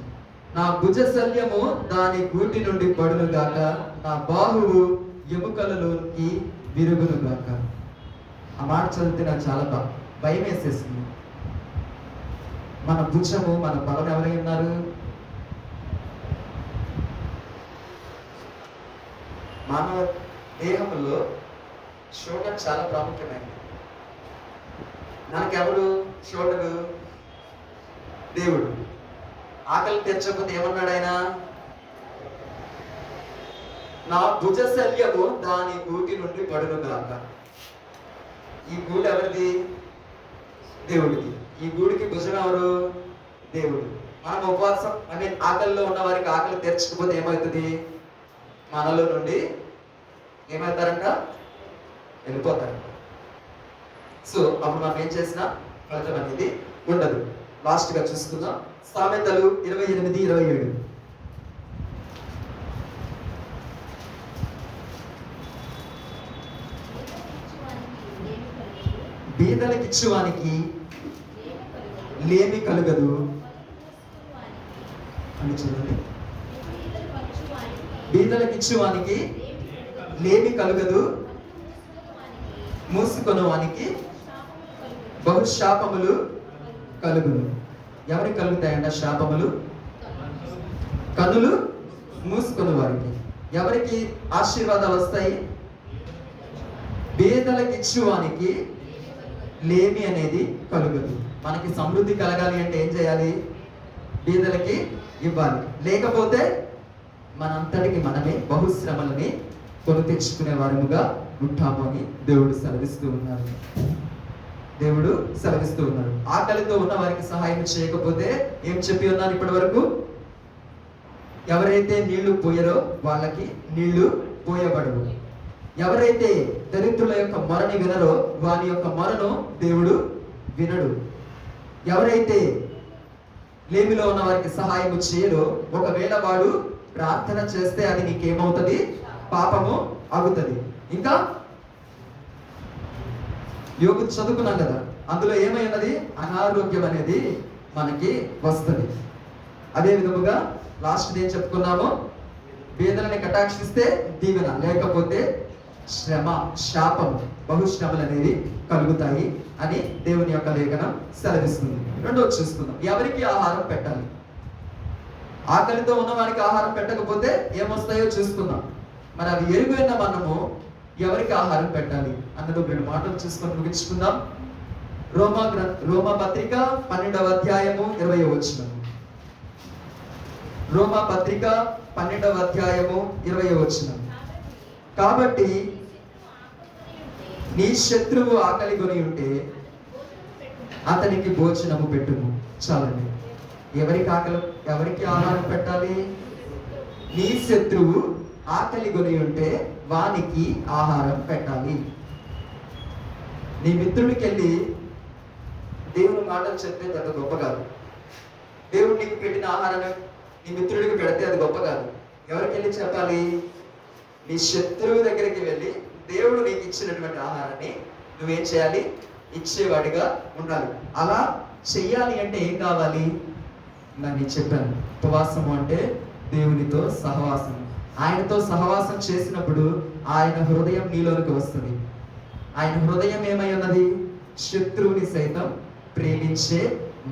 నా భుజ శల్యము దాని గూటి నుండి పడును గాక, నా బాహువు ఎముకలలోనికి విరుగును గాక. ఆ మాట చదివితే నాకు చాలా భయం వేసేసింది. మన భుజము, మన బలం ఎవరై ఉన్నారు? మానవ దేహంలో షోల్డర్ చాలా ప్రాముఖ్యమైనది. మనకెవరు షోల్డరు? దేవుడు. ఆకలి తెచ్చకపోతే ఏమన్నాడు ఆయన? నా భుజ శల్యము దాని గూటి నుండి పడును గాక. ఈ గూడు ఎవరిది? దేవుడిది. ఈ గూడికి భుజం ఎవరు? దేవుడు. మనం ఉపవాసం ఆకలిలో ఉన్న వారికి ఆకలి తెరచకపోతే ఏమవుతుంది? మనలో నుండి ఏమవుతారంట? వెళ్ళిపోతారంట. సో అప్పుడు మనం ఏం చేసినా ఫలితం అనేది ఉండదు. లాస్ట్ గా చూసుకుందాం. సామెతలు 28:27. బీదలకిచ్చువానికి లేమి కలుగదు అని చూడండి. బీదలకిచ్చువానికి లేమి కలుగదు, మూసుకొనువానికి బహుశాపములు కలుగును. ఎవరికి కలుగుతాయంట శాపములు? కనులు మూసుకుని వారికి. ఎవరికి ఆశీర్వాదాలు వస్తాయి? బీదలకిచ్చువానికి లేమి అనేది కలుగదు. మనకి సమృద్ధి కలగాలి అంటే ఏం చేయాలి? బీదలకి ఇవ్వాలి. లేకపోతే మనంతటికి మనమే బహుశ్రమలని కొని తెచ్చుకునే వారముగా ఉంటాము అని దేవుడు సెలవిస్తూ ఉన్నారు. దేవుడు సెలవిస్తూ ఉన్నాడు. ఆకలితో ఉన్న వారికి సహాయం చేయకపోతే ఏం చెప్పి ఉన్నాను ఇప్పటి వరకు? ఎవరైతే నీళ్లు పోయరో వాళ్ళకి నీళ్లు పోయబడవు. ఎవరైతే దరిద్రుల యొక్క మొరని వినరో వాని యొక్క మొరను దేవుడు వినడు. ఎవరైతే లేమిలో ఉన్న వారికి సహాయం చేయరో ఒకవేళ వాడు ప్రార్థన చేస్తే అది నీకేమవుతుంది? పాపము అవుతుంది. ఇంకా యోగు చదువుకున్నాం కదా, అందులో ఏమై ఉన్నది? అనారోగ్యం అనేది మనకి వస్తుంది. అదే విధముగా లాస్ట్ ఏం చెప్పుకున్నాము? పేదలని కటాక్షిస్తే దీవెన, లేకపోతే శ్రమ, శాపము, బహుశ్రమలు అనేవి కలుగుతాయి అని దేవుని యొక్క లేఖనం సెలవిస్తుంది. రెండోది చూసుకుందాం, ఎవరికి ఆహారం పెట్టాలి? ఆకలితో ఉన్న వారికి ఆహారం పెట్టకపోతే ఏమొస్తాయో చూసుకుందాం. మరి అవి ఎరుగైన మనము ఎవరికి ఆహారం పెట్టాలి అన్నది 2 మాటలు చూసుకొని ముగించుకుందాం. రోమా పత్రిక 12వ అధ్యాయము 20వ వచనం. రోమా పత్రిక 12వ అధ్యాయము 20వ వచనం. కాబట్టి నీ శత్రువు ఆకలి కొని ఉంటే అతనికి భోజనము పెట్టుము. చాలండి. ఎవరికి ఆహారం పెట్టాలి? నీ శత్రువు ఆకలి కొని ఉంటే వానికి ఆహారం పెట్టాలి. నీ మిత్రుడికి వెళ్ళి దేవుని మాటలు చెప్తే అంత గొప్ప కాదు. దేవుడు నీకు పెట్టిన ఆహారాన్ని నీ మిత్రుడికి పెడితే అది గొప్ప కాదు. ఎవరికి వెళ్ళి చెప్పాలి? నీ శత్రువు దగ్గరికి వెళ్ళి దేవుడు నీకు ఇచ్చినటువంటి ఆహారాన్ని నువ్వేం చేయాలి? ఇచ్చేవాడిగా ఉండాలి. అలా చెయ్యాలి అంటే ఏం కావాలి? నేను చెప్పాను, ఉపవాసము అంటే దేవునితో సహవాసం. ఆయనతో సహవాసం చేసినప్పుడు ఆయన హృదయం నీలోనికి వస్తుంది. ఆయన హృదయం ఏమై ఉన్నది? శత్రువుని సైతం ప్రేమించే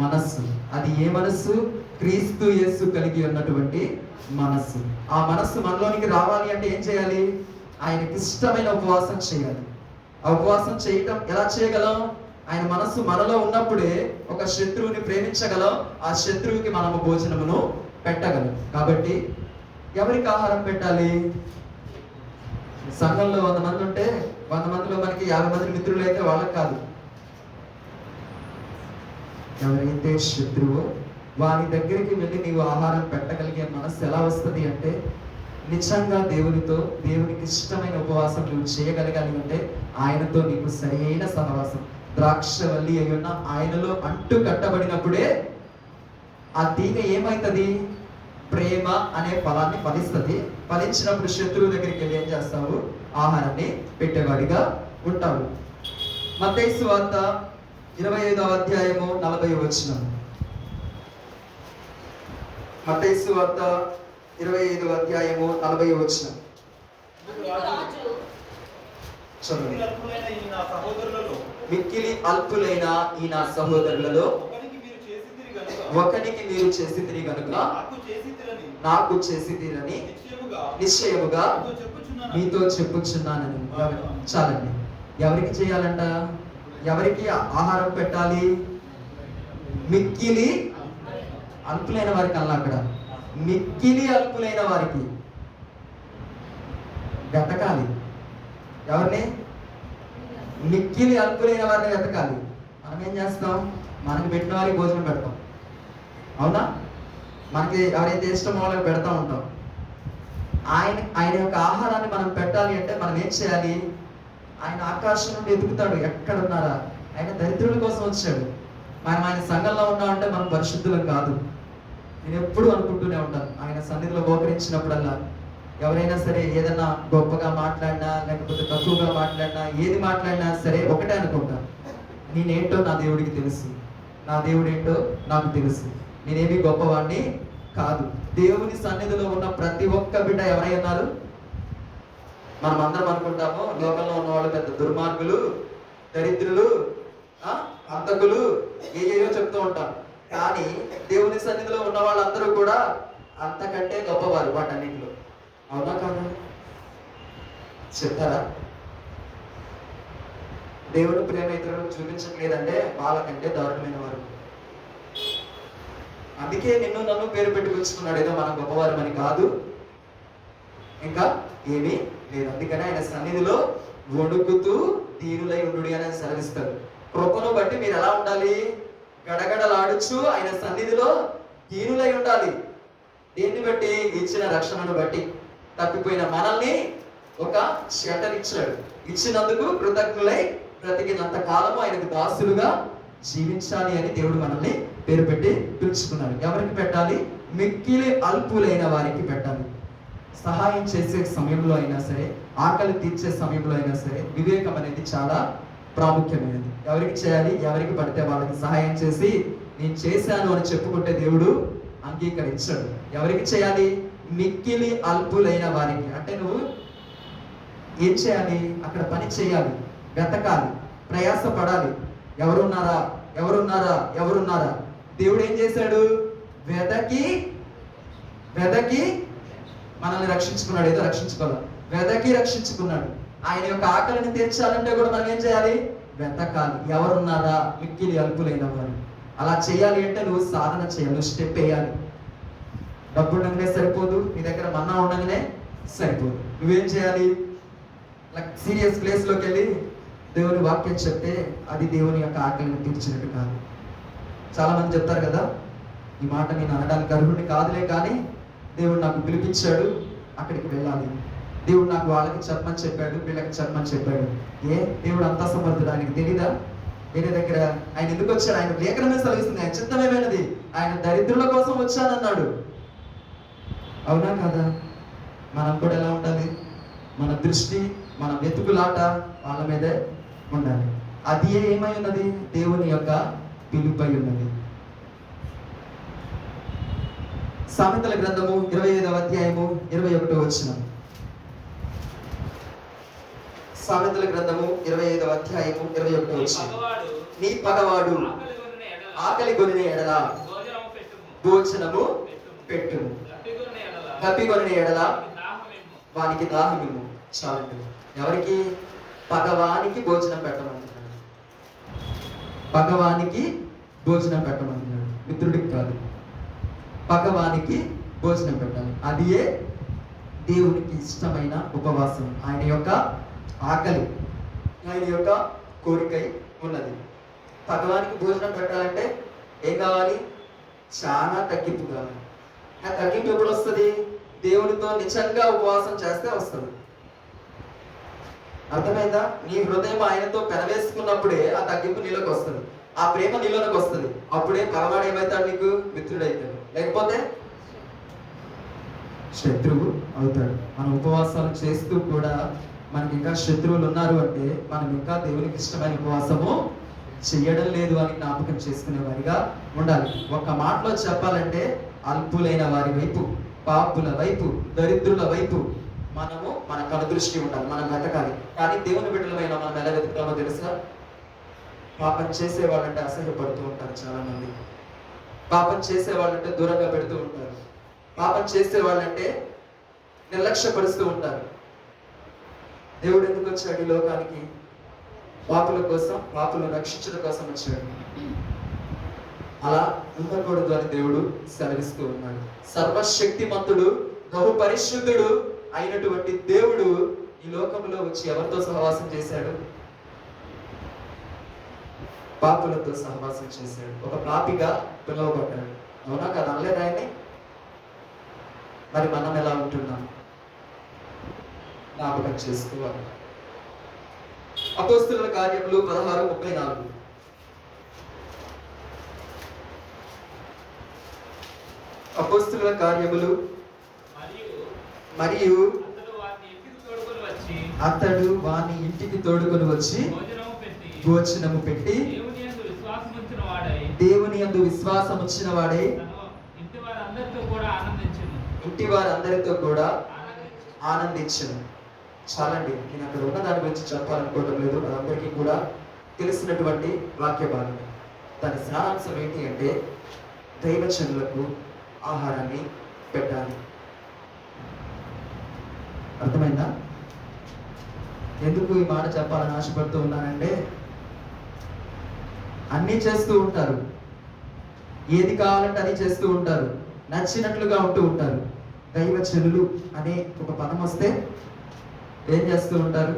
మనస్సు. అది ఏ మనస్సు? క్రీస్తు యేసు కలిగి ఉన్నటువంటి మనస్సు. ఆ మనస్సు మనలోనికి రావాలి అంటే ఏం చేయాలి? ఆయనకి ఇష్టమైన ఉపవాసం చేయాలి. ఆ ఉపవాసం చేయటం ఎలా చేయగలం? ఆయన మనస్సు మనలో ఉన్నప్పుడే ఒక శత్రువుని ప్రేమించగలం. ఆ శత్రువుకి మనము భోజనమును పెట్టగలం. కాబట్టి ఎవరికి ఆహారం పెట్టాలి? సంఘంలో 100 మంది ఉంటే 100 మందిలో మనకి 50 మంది మిత్రులు అయితే వాళ్ళకి కాదు. ఎవరైతే శత్రువో వారి దగ్గరికి వెళ్ళి నీవు ఆహారం పెట్టగలిగే మనస్సు ఎలా వస్తుంది అంటే, నిజంగా దేవునికి ఇష్టమైన ఉపవాసం నువ్వు చేయగలగాలి అంటే ఆయనతో నీకు సరైన సహవాసం, ద్రాక్షవల్లి అయి ఉన్న ఆయనలో అంటు కట్టబడినప్పుడే ఆ తీగ ఏమైతుంది? ప్రేమ అనే ఫలాన్ని ఫలిస్తుంది. ఫలించినప్పుడు శత్రువు దగ్గరికి వెళ్ళి ఏం చేస్తావు? ఆహారాన్ని పెట్టేవాడిగా ఉంటావు. మత్తయి సువార్త 25వ అధ్యాయము 40వ వచనం. మత్తయి సువార్త 25వ అధ్యాయము 40వ వచనం. మిక్కిలి అల్పులైన ఈ నా సహోదరులలో ఒకనికి మీరు చేసితిరి గనుక నాకు చేసితిరని నిశ్చయముగా మీతో చెప్పుచున్నానని. చాలండి. ఎవరికి చేయాలంట? ఎవరికి ఆహారం పెట్టాలి? మిక్కిలి అల్పులైన వారికి అలా, అక్కడ మిక్కిలి అల్పులైన వారికి వెతకాలి. ఎవరిని? మిక్కిలి అల్పులైన వారిని వెతకాలి. మనం ఏం చేస్తాం? మనకి పెట్టిన వారికి భోజనం పెడతాం, అవునా? మనకి ఎవరైతే ఇష్టం వాళ్ళకి పెడతా ఉంటాం. ఆయన యొక్క ఆహారాన్ని మనం పెట్టాలి అంటే మనం ఏం చేయాలి? ఆయన ఆకాశం నుండి ఎదుగుతాడు, ఎక్కడున్నారా? ఆయన దరిద్రుల కోసం వచ్చాడు. మనం ఆయన సంఘంలో ఉన్నామంటే మనం పరిశుద్ధులం కాదు. నేను ఎప్పుడు అనుకుంటూనే ఉంటాను, ఆయన సన్నిధిలో మోకరించినప్పుడల్లా ఎవరైనా సరే ఏదైనా గొప్పగా మాట్లాడినా లేకపోతే తక్కువగా మాట్లాడినా ఏది మాట్లాడినా సరే ఒకటే అనుకుంటా, నేనేంటో నా దేవుడికి తెలుసు, నా దేవుడు ఏంటో నాకు తెలుసు, నేనేమి గొప్పవాడిని కాదు. దేవుని సన్నిధిలో ఉన్న ప్రతి ఒక్క బిడ్డ ఎవరై ఉన్నారు? మనం అందరం అనుకుంటాము లోకంలో ఉన్న వాళ్ళు పెద్ద దుర్మార్గులు, దరిద్రులు, అంతకులు, ఏయో చెప్తూ ఉంటాం. కానీ దేవుని సన్నిధిలో ఉన్న వాళ్ళందరూ కూడా అంతకంటే గొప్పవారు వాటన్నింటిలో. అవునా కాదు? చెప్తారా? దేవుడు ప్రేమ ఇతరులకు చూపించట్లేదంటే వాళ్ళకంటే దారుణమైన వారు. అందుకే నిన్ను నన్ను పేరు పెట్టి పిలుచుకున్నాడు. ఏదో మనం గొప్పవారమని కాదు, ఇంకా ఏమీ లేదు. అందుకని ఆయన సన్నిధిలో వణుకుతూ దీనులై ఉండు అని సెలవిస్తాడు. కృపను బట్టి మీరు ఎలా ఉండాలి? గడగడలాడుచు ఆయన సన్నిధిలో దీనులై ఉండాలి. దేన్ని బట్టి? ఇచ్చిన రక్షణను బట్టి. తప్పిపోయిన మనల్ని ఒక షెల్టర్ ఇచ్చాడు. ఇచ్చినందుకు కృతజ్ఞులై బ్రతికినంత కాలము ఆయనకు దాసులుగా జీవించాలి అని దేవుడు మనల్ని పేరు పెట్టి పిలుచుకున్నాడు. ఎవరికి పెట్టాలి? మిక్కిలి అల్పులైన వారికి పెట్టాలి. సహాయం చేసే సమయంలో అయినా సరే, ఆకలి తీర్చే సమయంలో అయినా సరే వివేకం అనేది చాలా ప్రాముఖ్యమైనది. ఎవరికి చేయాలి? ఎవరికి పడితే వాళ్ళకి సహాయం చేసి నేను చేశాను అని చెప్పుకుంటే దేవుడు అంగీకరించాడు. ఎవరికి చేయాలి? మిక్కిలి అల్పులైన వారికి. అంటే నువ్వు ఏం చేయాలి? అక్కడ పని చేయాలి, వెతకాలి, ప్రయాస పడాలి. ఎవరున్నారా ఎవరున్నారా ఎవరున్నారా? దేవుడు ఏం చేశాడు? వెదకి వెదకి మనల్ని రక్షించుకున్నాడు. ఏదో రక్షించుకోవాలి, వెదకి రక్షించుకున్నాడు. ఆయన యొక్క ఆకలిని తీర్చాలంటే కూడా మనం ఏం చేయాలి? వెతకాలి. ఎవరున్నారా? మిక్కిలి అల్పులైన వారు. అలా చేయాలి అంటే నువ్వు సాధన చేయాలి, నువ్వు స్టెప్ వేయాలి. డబ్బు ఉండగానే సరిపోదు, నీ దగ్గర మన్నా ఉండగానే సరిపోదు. నువ్వేం చేయాలి? సీరియస్ ప్లేస్ లోకి వెళ్ళి దేవుని వాక్యం చెప్తే అది దేవుని యొక్క ఆకలిని తీర్చినట్టు కాదు. చాలా మంది చెప్తారు కదా, ఈ మాట నేను అనడానికి అర్హుడిని కాదులే, కానీ దేవుడు నాకు పిలిపించాడు, అక్కడికి వెళ్ళాలి. దేవుడు నాకు వాళ్ళకి చెప్పమని చెప్పాడు, వీళ్ళకి చెప్పమని చెప్పాడు. దేవుడు అంతా సమర్థుడు, ఆయనకి తెలీదా? వేరే దగ్గర ఆయన ఎందుకు వచ్చాడు? ఆయన లేఖనమే సెలవిస్తుంది, ఆయన చిత్తమేమైనది, ఆయన దరిద్రుల కోసం వచ్చానన్నాడు. అవునా కదా? మనం కూడా ఎలా ఉండాలి? మన దృష్టి, మన వెతుకులాట వాళ్ళ మీదే ఉండాలి. అది ఏమై ఉన్నది? దేవుని యొక్క పిలుపై ఉన్నది. సామెతల గ్రంథము 25వ అధ్యాయము 21వ వచనం. సామెతల గ్రంథము 25వ అధ్యాయము 21వ వచనం. నీ పగవాడు ఆకలి గొనిన ఎడల భోజనము పెట్టుము, తప్పికొనిన ఎడల వానికి దాహమిమ్ము. చాలండి. ఎవరికి? పగవానికి భోజనం పెట్టమంటున్నాడు. పగవానికి భోజనం పెట్టమంటున్నాడు, మిత్రుడికి కాదు. పగవానికి భోజనం పెట్టాలి. అదియే దేవునికి ఇష్టమైన ఉపవాసం. ఆయన యొక్క ఆకలి, ఆయన యొక్క కోరికై ఉన్నది. పగవానికి భోజనం పెట్టాలంటే ఏం కావాలి? చాలా తగ్గింపు కావాలి. ఆ తగ్గింపు ఎప్పుడు వస్తుంది? దేవునితో నిజంగా ఉపవాసం చేస్తే వస్తుంది. అర్థమైందా? నీ హృదయం ఆయనతో పెనవేసుకున్నప్పుడే ఆ తగ్గింపు నీలోకి వస్తుంది, ఆ ప్రేమ నీలోకి వస్తుంది. అప్పుడే పగవాడు ఏమవుతాడు? నీకు మిత్రుడైతాడు, లేకపోతే శత్రువు అవుతాడు. మనం ఉపవాసాలు చేస్తూ కూడా మనకి ఇంకా శత్రువులు ఉన్నారు అంటే మనం ఇంకా దేవునికి ఇష్టమైన ఉపవాసము చెయ్యడం లేదు అని జ్ఞాపకం చేసుకునే వారిగా ఉండాలి. ఒక మాటలో చెప్పాలంటే అల్పులైన వారి వైపు, పాపుల వైపు, దరిద్రుల వైపు మనము మన కనుదృష్టి ఉండాలి, మనం వెతకాలి. కానీ దేవుని బిడ్డలమైన మనం ఎలా వెతుకుతామో తెలుసా? పాపం చేసేవాళ్ళంటే అసహ్యపడుతూ ఉంటారు చాలా మంది. పాపం చేసేవాళ్ళంటే దూరంగా పెడుతూ ఉంటారు. పాపం చేసేవాళ్ళంటే నిర్లక్ష్యపరుస్తూ ఉంటారు. దేవుడు ఎందుకు వచ్చాడు ఈ లోకానికి? పాపుల కోసం, పాపులను రక్షించడం కోసం వచ్చాడు. అలా ఉండకూడదు అని దేవుడు సెలవిస్తూ ఉన్నాడు. సర్వశక్తిమంతుడు, బహు పరిశుద్ధుడు అయినటువంటి దేవుడు ఈ లోకంలో వచ్చి ఎవరితో సహవాసం చేశాడు? పాపులతో సహవాసం చేశాడు. ఒక పాపిగా పిలువబడ్డాడు. అవునా కదా? అనలేదు ఆయన్ని? మరి మనం ఎలా ఉంటున్నాం? జ్ఞాపకం చేసుకోవాలి. అపోస్తలుల కార్యములు 16:34. అపోస్తలుల కార్యములు మరియు అతడు వాని ఇంటికి తోడుకొని వచ్చి భోజనము పెట్టి దేవుని యందు విశ్వాసం ఉంచిన వాడై ఇంటి వారందరితో కూడా ఆనందించను. చాలండి. నేను అక్కడ ఉన్న దాని గురించి చెప్పాలనుకోవడం లేదు, అదందరికీ కూడా తెలిసినటువంటి వాక్య భాగం. దాని సారాంశం ఏంటి అంటే దైవజనులకు ఆహారాన్ని పెట్టాలి. అర్థమైందా? ఎందుకు ఈ మాట చెప్పాలని ఆశపడుతూ ఉన్నానంటే, అన్నీ చేస్తూ ఉంటారు, ఏది కావాలంటే అది చేస్తూ ఉంటారు, నచ్చినట్లుగా ఉంటూ ఉంటారు. దైవజనులు అనే ఒక పదం వస్తే ఏం చేస్తూ ఉంటారు?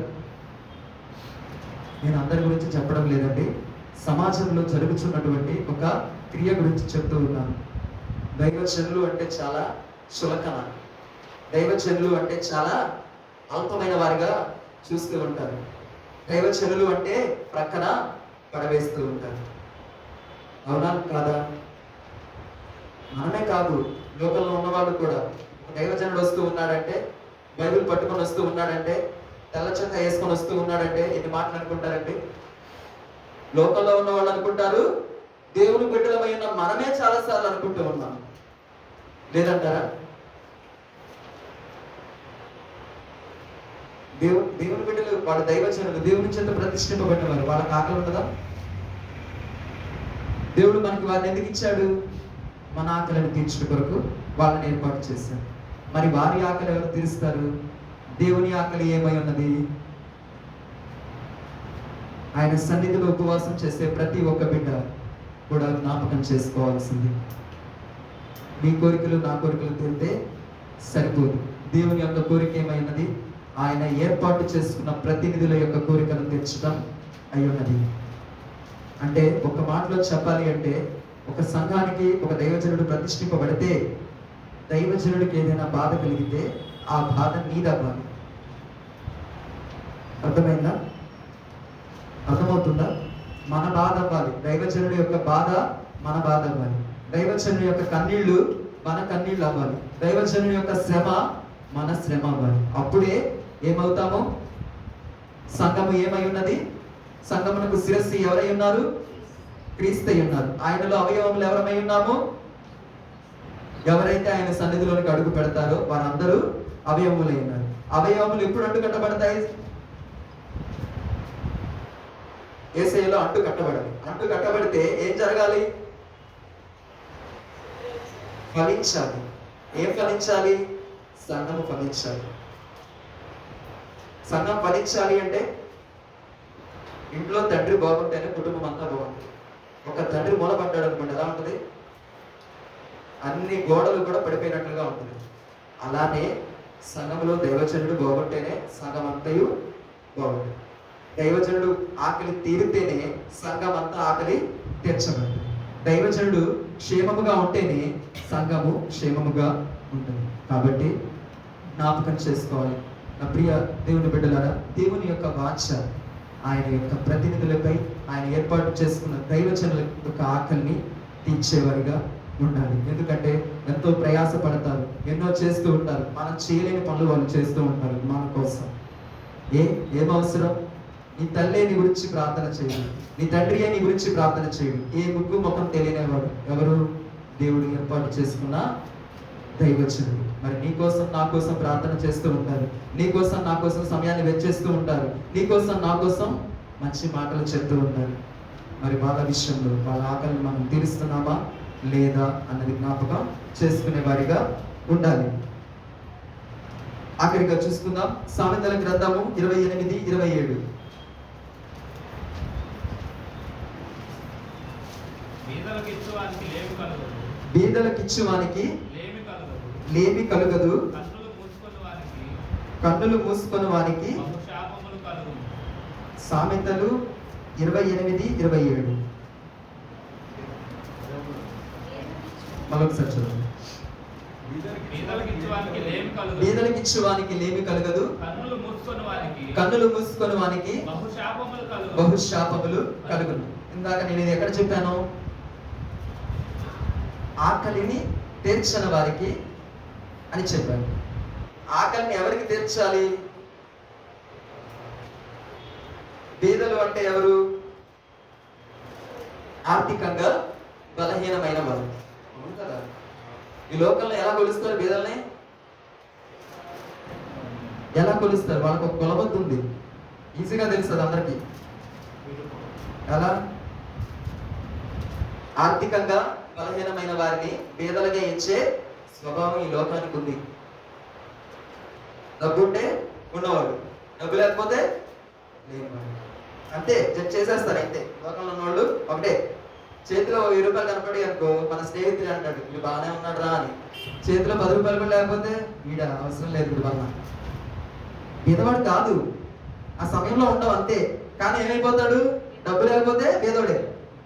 నేను అందరి గురించి చెప్పడం లేదండి, సమాజంలో జరుగుతున్నటువంటి ఒక క్రియ గురించి చెప్తూ ఉన్నాను. దైవజనులు అంటే చాలా చులకన, దైవజనులు అంటే చాలా అల్పమైన వారిగా చూస్తూ ఉంటారు. దైవజనులు అంటే ప్రక్కన పడవేస్తూ ఉంటారు. అవునా కాదా? మనమే కాదు, లోకంలో ఉన్నవాళ్ళు కూడా. దైవజనుడు వస్తూ ఉన్నాడంటే, బైబిల్ పట్టుకొని వస్తూ ఉన్నాడంటే, తెల్ల చొక్కా వేసుకొని వస్తూ ఉన్నాడంటే ఎన్ని మాటలు అనుకుంటారండి? లోకంలో ఉన్న వాళ్ళు అనుకుంటారు, దేవుని బిడ్డలమైన మనమే చాలాసార్లు అనుకుంటూ ఉన్నాం. లేదంటారా? దేవుని బిడ్డలు, వాళ్ళ దైవజనులు, దేవుని చేత ప్రతిష్ఠింపబడిన వారు, వాళ్ళకి ఆకలి ఉండదా? దేవుడు మనకి వారిని ఎందుకు ఇచ్చాడు? మన ఆకలిని తీర్చుట కొరకు వాళ్ళని ఏర్పాటు చేశాడు. మరి వారి ఆకలి ఎవరు తీరుస్తారు? దేవుని ఆకలి ఏమై ఉన్నది? ఆయన సన్నిధిలో ఉపవాసం చేసే ప్రతి ఒక్క బిడ్డ కూడా జ్ఞాపకం చేసుకోవాల్సింది, మీ కోరికలు నా కోరికలు తీరితే సరిపోదు. దేవుని యొక్క కోరిక ఏమైనది? ఆయన ఏర్పాటు చేసుకున్న ప్రతినిధుల యొక్క కోరికను తీర్చడం అయి ఉన్నది. అంటే ఒక మాటలో చెప్పాలి అంటే, ఒక సంఘానికి ఒక దైవజనుడు ప్రతిష్ఠింపబడితే, దైవజనుడికి ఏదైనా బాధ కలిగితే ఆ బాధ నీదవ్వాలి. అర్థమైందా? అర్థమవుతుందా? మన బాధ అవ్వాలి. దైవజనుడి యొక్క బాధ మన బాధ అవ్వాలి. దైవజనుడి యొక్క కన్నీళ్లు మన కన్నీళ్ళు అవ్వాలి. దైవజనుడి యొక్క శ్రమ మన శ్రమ అవ్వాలి. అప్పుడే ఏమవుతాము? సంఘము ఏమై ఉన్నది? సంఘమునకు శిరస్సు ఎవరై ఉన్నారు? క్రీస్తు ఉన్నారు. ఆయనలో అవయవములు ఎవరమై ఉన్నాము? ఎవరైతే ఆయన సన్నిధిలోనికి అడుగు పెడతారో వారందరూ అవయవములై ఉన్నారు. అవయవములు ఎప్పుడు అంటు కట్టబడతాయి? యేసయ్యలో అంటు కట్టబడాలి. అంటు కట్టబడితే ఏం జరగాలి? ఫలించాలి. ఏం ఫలించాలి? సంఘము ఫలించాలి. సంఘం ఫలించాలి అంటే ఇంట్లో తండ్రి బాగుంటేనే కుటుంబం అంతా బాగుంటుంది. ఒక తండ్రి మూలపడ్డాడు అనుకోండి, ఎలా ఉంటుంది? అన్ని గోడలు కూడా పడిపోయినట్లుగా ఉంటుంది. అలానే సంఘంలో దైవజనుడు బాగుంటేనే సంఘం అంతయు బాగుంటుంది. దైవజనుడు ఆకలి తీరితేనే సంఘం అంతా ఆకలి తీర్చబడుతుంది. దైవజనుడు క్షేమముగా ఉంటేనే సంఘము క్షేమముగా ఉంటుంది. కాబట్టి జ్ఞాపకం చేసుకోవాలి నా ప్రియ దేవుని బిడ్డలారా, దేవుని యొక్క వాంఛ ఆయన యొక్క ప్రతినిధులపై, ఆయన ఏర్పాటు చేసుకున్న దైవజనుల యొక్క ఆకలిని తీర్చేవారిగా ఉండాలి. ఎందుకంటే ఎంతో ప్రయాస పడతారు, ఎన్నో చేస్తూ ఉంటారు. మనం చేయలేని పనులు వాళ్ళు చేస్తూ ఉంటారు మన కోసం. ఏం అవసరం? నీ తల్లే నీ గురించి ప్రార్థన చేయడు, నీ తండ్రియే నీ గురించి ప్రార్థన చేయడు. ఏ ముగ్గు ముఖం తెలియనివాడు ఎవరు? దేవుడు ఏర్పాటు చేసుకున్న దైవజనుడు. మరి నీ కోసం నా కోసం ప్రార్థన చేస్తూ ఉంటారు, నీ కోసం నా కోసం సమయాన్ని వెచ్చేస్తూ ఉంటారు, నీ కోసం నా కోసం మంచి మాటలు చెప్తూ ఉంటారు. మరి వాళ్ళ విషయంలో వాళ్ళ ఆకలిని మనం తీరుస్తున్నామా లేదా అన్నది జ్ఞాపకం చేసుకునే వారిగా ఉండాలి. ఆఖరిగా చూసుకుందాం సామెతల గ్రంథము 28:27. బీదలకిచ్చువానికి లేమి కలుగదు, కన్నులు మూసుకొని వానికి. సామెతలు 28:27. మరొకసారి చదువు. బీదలకిచ్చువానికి లేమి కలుగదు, కన్నులు మూసుకొని వానికి బహుశాపములు కలుగును. ఇందాక నేను ఇది ఎక్కడ చెప్పాను? ఆకలిని తీర్చని వారికి అని చెప్పాను. ఆకలిని ఎవరికి తీర్చాలి? బీదలు అంటే ఎవరు? ఆర్థికంగా బలహీనమైన వారు. అవును కదా? ఈ లోకంలో ఎలా కొలుస్తారు బీదల్ని? ఎలా కొలుస్తారు? వాళ్ళకు ఒక కొలబద్దు ఉంది, ఈజీగా తెలుస్తుంది అందరికీ. ఎలా? ఆర్థికంగా బలహీనమైన వారిని బీదలుగా ఎంచే స్వభావం ఈ లోకానికి ఉంది. డబ్బు ఉంటే ఉన్నవాడు, డబ్బు లేకపోతే లేనివాడు. అంతే, జడ్జ్ చేసేస్తారు. అయితే లోకంలో ఉన్నవాళ్ళు ఒకటే. చేతిలో 1000 రూపాయలు కనపడి అనుకో, మన స్నేహితుడు అంటాడు వీడు బాగానే ఉన్నాడు రా అని. చేతిలో 10 రూపాయలు కూడా లేకపోతే వీడ అవసరం లేదు వీడు వల్ల. బీదవాడు కాదు, ఆ సమయంలో ఉండవు అంతే. కానీ ఏమైపోతాడు? డబ్బు లేకపోతే బీదోడే.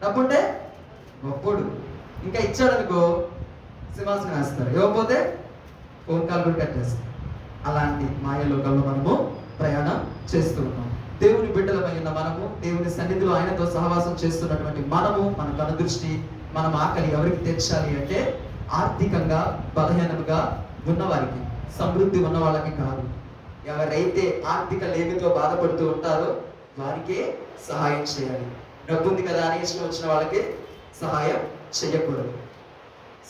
డబ్బుంటే గొప్పోడు. ఇంకా ఇచ్చాడు అనుకో సింహాసనం వేస్తారు, ఇవ్వకపోతే ఫోన్ కాల్ కూడా కట్ చేస్తారు. అలాంటి మాయ లోకంలో మనము ప్రయాణం చేస్తూ ఉన్నాం. దేవుని బిడ్డలమై ఉన్న మనము, దేవుని సన్నిధిలో ఆయనతో సహవాసం చేస్తున్నటువంటి మనము, మన కనుదృష్టి, మనం ఆకలి ఎవరికి తెచ్చాలి అంటే ఆర్థికంగా బలహీనంగా ఉన్నవారికి, సమృద్ధి ఉన్న వాళ్ళకి కాదు. ఎవరైతే ఆర్థిక లేమితో బాధపడుతూ ఉంటారో వారికే సహాయం చేయాలి. డబ్బు ఉంది కదా అని ఇష్టం వచ్చిన వాళ్ళకి సహాయం చేయకూడదు.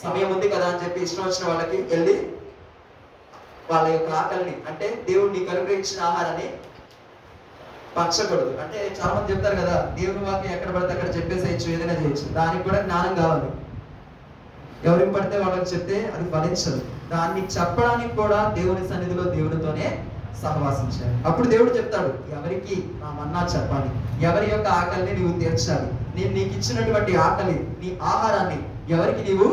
సమయం ఉంది కదా అని చెప్పి ఇష్టం వచ్చిన వాళ్ళకి వెళ్ళి వాళ్ళ యొక్క ఆకలిని, అంటే దేవుడు నీకు అనుగ్రహించిన ఆహారాన్ని పంచకూడదు. అంటే చాలా మంది చెప్తారు కదా, దేవుని వాక్యం ఎక్కడ పడితే అక్కడ చెప్పేసేయచ్చు, ఏదైనా చేయొచ్చు. దానికి కూడా జ్ఞానం కావాలి. ఎవరికి పడితే వాళ్ళకి చెప్తే అది ఫలించదు. దాన్ని చెప్పడానికి కూడా దేవుని సన్నిధిలో దేవునితోనే సహవాసం చేయాలి. అప్పుడు దేవుడు చెప్తాడు, ఎవరికి నా మన్నా చెప్పాలి, ఎవరి యొక్క ఆకలిని నీవు తీర్చాలి, నేను నీకు ఇచ్చినటువంటి ఆకలి, నీ ఆహారాన్ని ఎవరికి నీవు